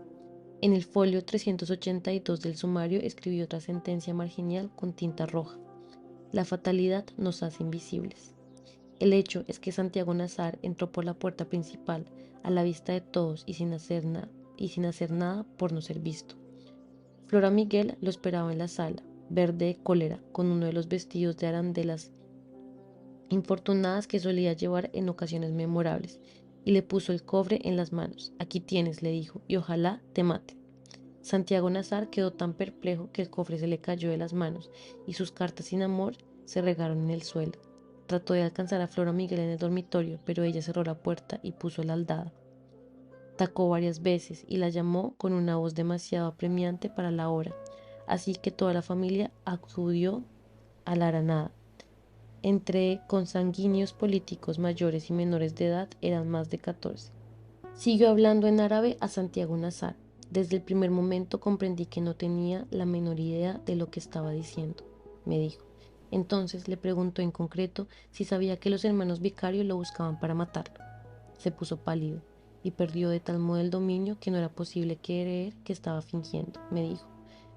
En el folio 382 del sumario escribió otra sentencia marginal con tinta roja. La fatalidad nos hace invisibles. El hecho es que Santiago Nazar entró por la puerta principal, a la vista de todos y sin hacer nada por no ser visto. Flora Miguel lo esperaba en la sala, verde de cólera, con uno de los vestidos de arandelas infortunadas que solía llevar en ocasiones memorables, y le puso el cobre en las manos. Aquí tienes, le dijo, y ojalá te mate. Santiago Nazar quedó tan perplejo que el cofre se le cayó de las manos y sus cartas sin amor se regaron en el suelo. Trató de alcanzar a Flora Miguel en el dormitorio, pero ella cerró la puerta y puso la aldada. Tacó varias veces y la llamó con una voz demasiado apremiante para la hora, así que toda la familia acudió a la aranada. Entre consanguíneos políticos mayores y menores de edad eran más de 14. Siguió hablando en árabe a Santiago Nazar. Desde el primer momento comprendí que no tenía la menor idea de lo que estaba diciendo, me dijo. Entonces le preguntó en concreto si sabía que los hermanos Vicario lo buscaban para matarlo. Se puso pálido y perdió de tal modo el dominio que no era posible creer que estaba fingiendo, me dijo.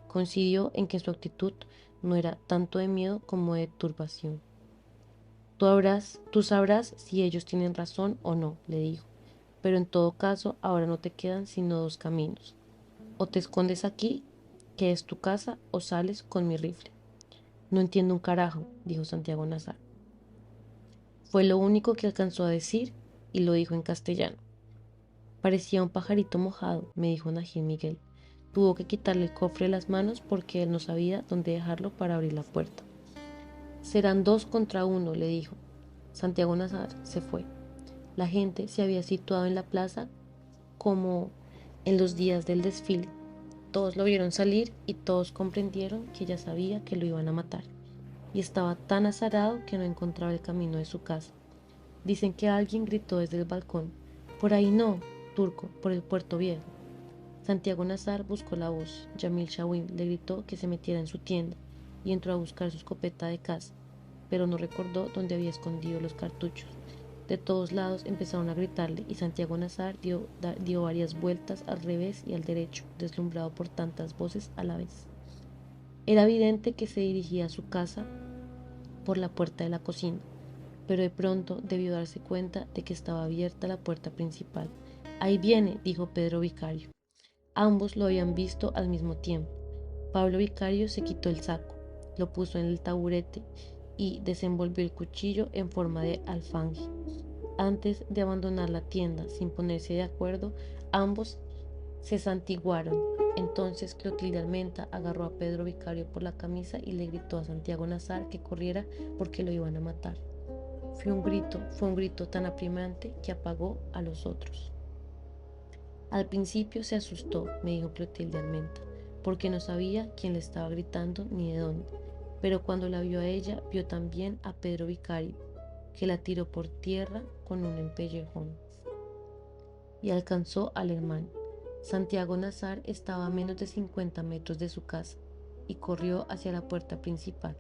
Coincidió en que su actitud no era tanto de miedo como de turbación. Tú sabrás si ellos tienen razón o no, le dijo. Pero en todo caso, ahora no te quedan sino dos caminos. O te escondes aquí, que es tu casa, o sales con mi rifle. No entiendo un carajo, dijo Santiago Nazar. Fue lo único que alcanzó a decir y lo dijo en castellano. Parecía un pajarito mojado, me dijo Najib Miguel. Tuvo que quitarle el cofre de las manos porque él no sabía dónde dejarlo para abrir la puerta. Serán 2 contra 1, le dijo. Santiago Nazar se fue. La gente se había situado en la plaza como en los días del desfile. Todos lo vieron salir y todos comprendieron que ya sabía que lo iban a matar. Y estaba tan azarado que no encontraba el camino de su casa. Dicen que alguien gritó desde el balcón: por ahí no, turco, por el Puerto Viejo. Santiago Nazar buscó la voz. Yamil Shawim le gritó que se metiera en su tienda y entró a buscar su escopeta de caza, pero no recordó dónde había escondido los cartuchos. De todos lados empezaron a gritarle y Santiago Nazar dio varias vueltas al revés y al derecho, deslumbrado por tantas voces a la vez. Era evidente que se dirigía a su casa por la puerta de la cocina, pero de pronto debió darse cuenta de que estaba abierta la puerta principal Ahí viene, dijo Pedro Vicario. Ambos lo habían visto al mismo tiempo. Pablo Vicario se quitó el saco, lo puso en el taburete y desenvolvió el cuchillo en forma de alfanje. Antes de abandonar la tienda sin ponerse de acuerdo, ambos se santiguaron. Entonces Clotilde Armenta agarró a Pedro Vicario por la camisa y le gritó a Santiago Nazar que corriera porque lo iban a matar. Fue un grito tan apremiante que apagó a los otros. Al principio se asustó, me dijo Clotilde Armenta, porque no sabía quién le estaba gritando ni de dónde. Pero cuando la vio a ella, vio también a Pedro Vicario, que la tiró por tierra con un empellejón. Y alcanzó al hermano. Santiago Nazar estaba a menos de 50 metros de su casa y corrió hacia la puerta principal.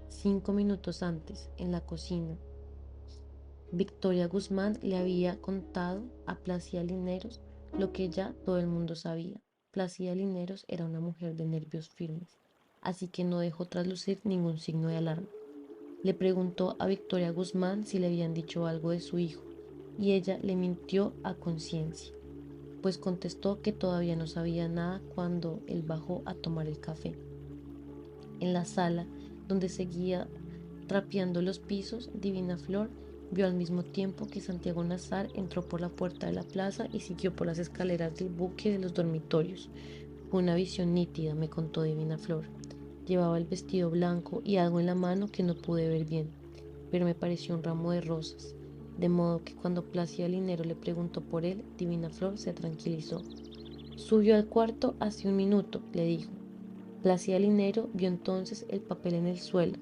5 minutos antes, en la cocina, Victoria Guzmán le había contado a Placida Lineros lo que ya todo el mundo sabía. Placida Lineros era una mujer de nervios firmes, así que no dejó traslucir ningún signo de alarma. Le preguntó a Victoria Guzmán si le habían dicho algo de su hijo, y ella le mintió a conciencia, pues contestó que todavía no sabía nada cuando él bajó a tomar el café. En la sala, donde seguía trapeando los pisos, Divina Flor vio al mismo tiempo que Santiago Nazar entró por la puerta de la plaza y siguió por las escaleras del buque de los dormitorios. Fue una visión nítida, me contó Divina Flor. Llevaba el vestido blanco y algo en la mano que no pude ver bien, pero me pareció un ramo de rosas, de modo que cuando Placida Linero le preguntó por él, Divina Flor se tranquilizó. Subió al cuarto hace un minuto, le dijo. Placida Linero vio entonces el papel en el suelo,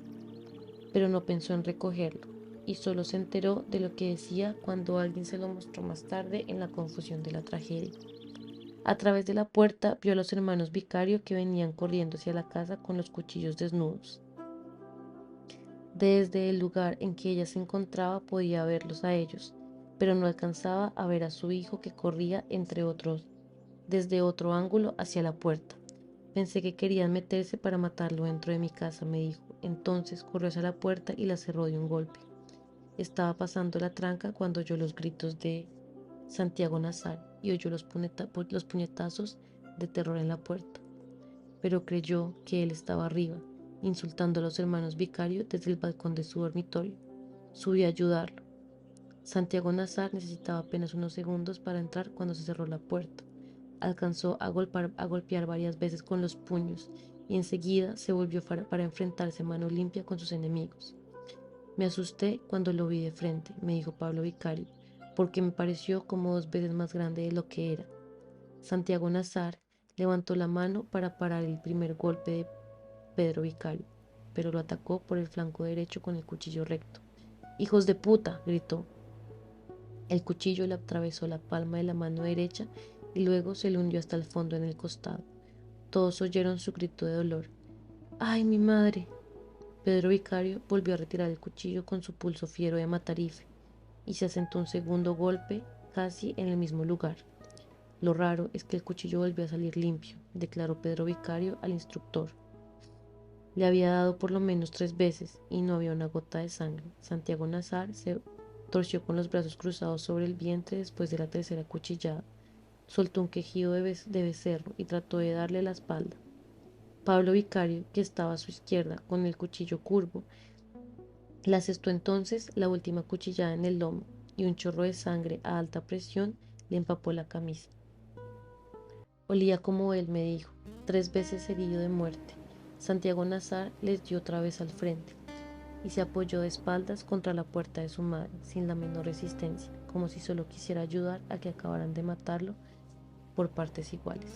pero no pensó en recogerlo, y solo se enteró de lo que decía cuando alguien se lo mostró más tarde en la confusión de la tragedia. A través de la puerta vio a los hermanos Vicario que venían corriendo hacia la casa con los cuchillos desnudos. Desde el lugar en que ella se encontraba podía verlos a ellos, pero no alcanzaba a ver a su hijo que corría entre otros desde otro ángulo hacia la puerta. Pensé que querían meterse para matarlo dentro de mi casa, me dijo. Entonces corrió hacia la puerta y la cerró de un golpe. Estaba pasando la tranca cuando oyó los gritos de Santiago Nazar y oyó los puñetazos de terror en la puerta. Pero creyó que él estaba arriba, insultando a los hermanos Vicario desde el balcón de su dormitorio. Subió a ayudarlo. Santiago Nazar necesitaba apenas unos segundos para entrar cuando se cerró la puerta. Alcanzó a golpear varias veces con los puños y enseguida se volvió para enfrentarse mano limpia con sus enemigos. Me asusté cuando lo vi de frente, me dijo Pablo Vicario, porque me pareció como 2 veces más grande de lo que era. Santiago Nazar levantó la mano para parar el primer golpe de Pedro Vicario, pero lo atacó por el flanco derecho con el cuchillo recto. ¡Hijos de puta! Gritó. El cuchillo le atravesó la palma de la mano derecha y luego se le hundió hasta el fondo en el costado. Todos oyeron su grito de dolor. ¡Ay, mi madre! Pedro Vicario volvió a retirar el cuchillo con su pulso fiero de matarife y se asentó un segundo golpe casi en el mismo lugar. Lo raro es que el cuchillo volvió a salir limpio, declaró Pedro Vicario al instructor. Le había dado por lo menos 3 veces y no había una gota de sangre. Santiago Nazar se torció con los brazos cruzados sobre el vientre después de la tercera cuchillada. Soltó un quejido de becerro y trató de darle la espalda. Pablo Vicario, que estaba a su izquierda con el cuchillo curvo, le asestó entonces la última cuchillada en el lomo y un chorro de sangre a alta presión le empapó la camisa. Olía como él, me dijo, 3 veces herido de muerte. Santiago Nazar les dio otra vez al frente y se apoyó de espaldas contra la puerta de su madre, sin la menor resistencia, como si solo quisiera ayudar a que acabaran de matarlo por partes iguales.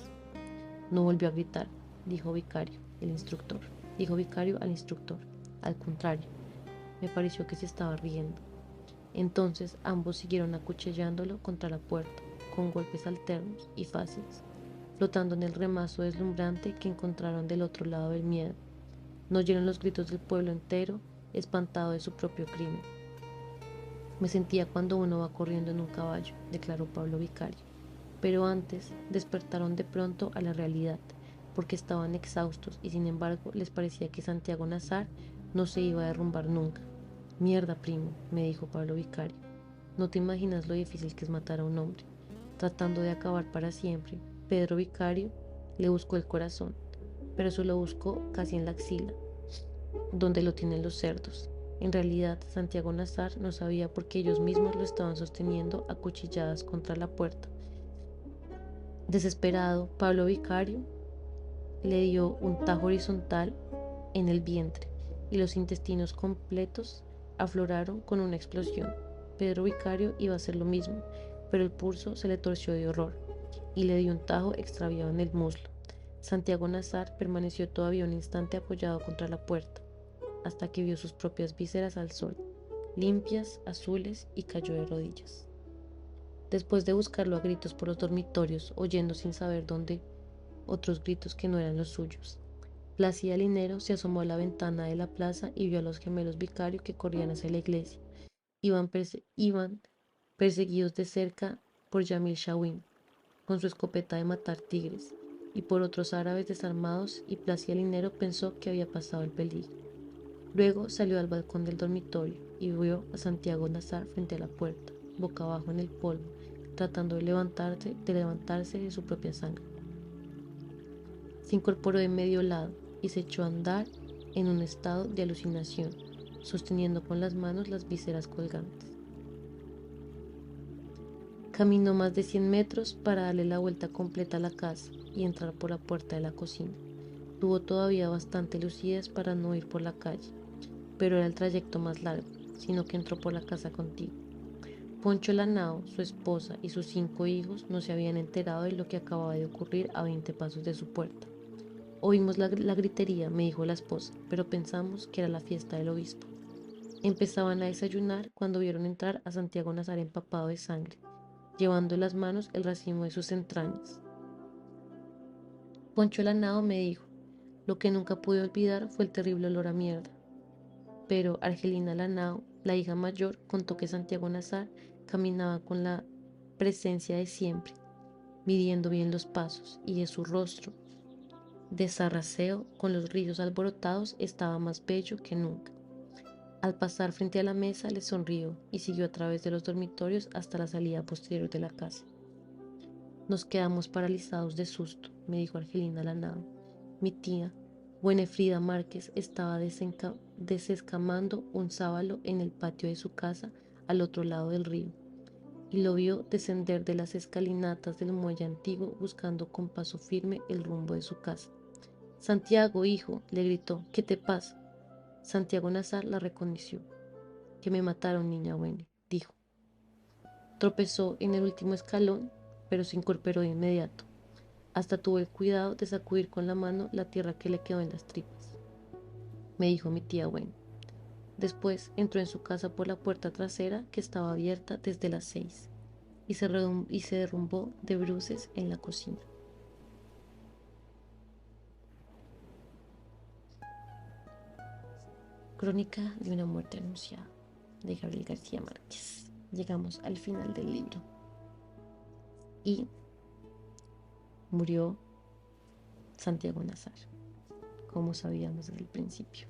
No volvió a gritar, dijo Vicario al instructor. Al contrario, me pareció que se estaba riendo. Entonces ambos siguieron acuchillándolo contra la puerta, con golpes alternos y fáciles, flotando en el remazo deslumbrante que encontraron del otro lado del miedo. No oyeron los gritos del pueblo entero, espantado de su propio crimen. Me sentía cuando uno va corriendo en un caballo, declaró Pablo Vicario. Pero antes despertaron de pronto a la realidad, porque estaban exhaustos y sin embargo les parecía que Santiago Nazar no se iba a derrumbar nunca. Mierda, primo, me dijo Pablo Vicario. No te imaginas lo difícil que es matar a un hombre. tratando de acabar para siempre. Pedro Vicario le buscó el corazón, pero eso lo buscó casi en la axila, donde lo tienen los cerdos. En realidad, Santiago Nazar no sabía por qué ellos mismos lo estaban sosteniendo a cuchilladas contra la puerta. Desesperado, Pablo Vicario le dio un tajo horizontal en el vientre y los intestinos completos afloraron con una explosión. Pedro Vicario iba a hacer lo mismo, pero el pulso se le torció de horror y le dio un tajo extraviado en el muslo. Santiago Nazar permaneció todavía un instante apoyado contra la puerta, hasta que vio sus propias vísceras al sol, limpias, azules, y cayó de rodillas. Después de buscarlo a gritos por los dormitorios, oyendo sin saber dónde otros gritos que no eran los suyos, Plácida Linero se asomó a la ventana de la plaza y vio a los gemelos Vicario que corrían hacia la iglesia. Iban perseguidos de cerca por Yamil Shawin, con su escopeta de matar tigres, y por otros árabes desarmados, y Plácida Linero pensó que había pasado el peligro. Luego salió al balcón del dormitorio y vio a Santiago Nazar frente a la puerta, boca abajo en el polvo, tratando de levantarse de su propia sangre. Se incorporó de medio lado y se echó a andar en un estado de alucinación, sosteniendo con las manos las vísceras colgantes. Caminó más de 100 metros para darle la vuelta completa a la casa y entrar por la puerta de la cocina. Tuvo todavía bastante lucidez para no ir por la calle, pero era el trayecto más largo, sino que entró por la casa contigo. Poncho Lanao, su esposa y sus 5 hijos no se habían enterado de lo que acababa de ocurrir a 20 pasos de su puerta. Oímos la gritería, me dijo la esposa, pero pensamos que era la fiesta del obispo. Empezaban a desayunar cuando vieron entrar a Santiago Nazar empapado de sangre, llevando en las manos el racimo de sus entrañas. Poncho Lanao me dijo, lo que nunca pude olvidar fue el terrible olor a mierda. Pero Argelina Lanao, la hija mayor, contó que Santiago Nazar caminaba con la presencia de siempre, midiendo bien los pasos, y de su rostro de sarraceo con los rizos alborotados estaba más bello que nunca. Al pasar frente a la mesa le sonrió y siguió a través de los dormitorios hasta la salida posterior de la casa. Nos quedamos paralizados de susto, me dijo Argelina Lanao. Mi tía, Buenefrida Márquez, estaba desescamando un sábalo en el patio de su casa al otro lado del río, y lo vio descender de las escalinatas del muelle antiguo buscando con paso firme el rumbo de su casa. Santiago, hijo, le gritó, ¿qué te pasa? Santiago Nazar la reconoció. Que me mataron, niña buena, dijo. Tropezó en el último escalón, pero se incorporó de inmediato. Hasta tuvo el cuidado de sacudir con la mano la tierra que le quedó en las tripas. Me dijo mi tía buena. Después entró en su casa por la puerta trasera que estaba abierta desde las 6 y se derrumbó de bruces en la cocina. Crónica de una muerte anunciada, de Gabriel García Márquez. Llegamos al final del libro y murió Santiago Nazar, como sabíamos desde el principio.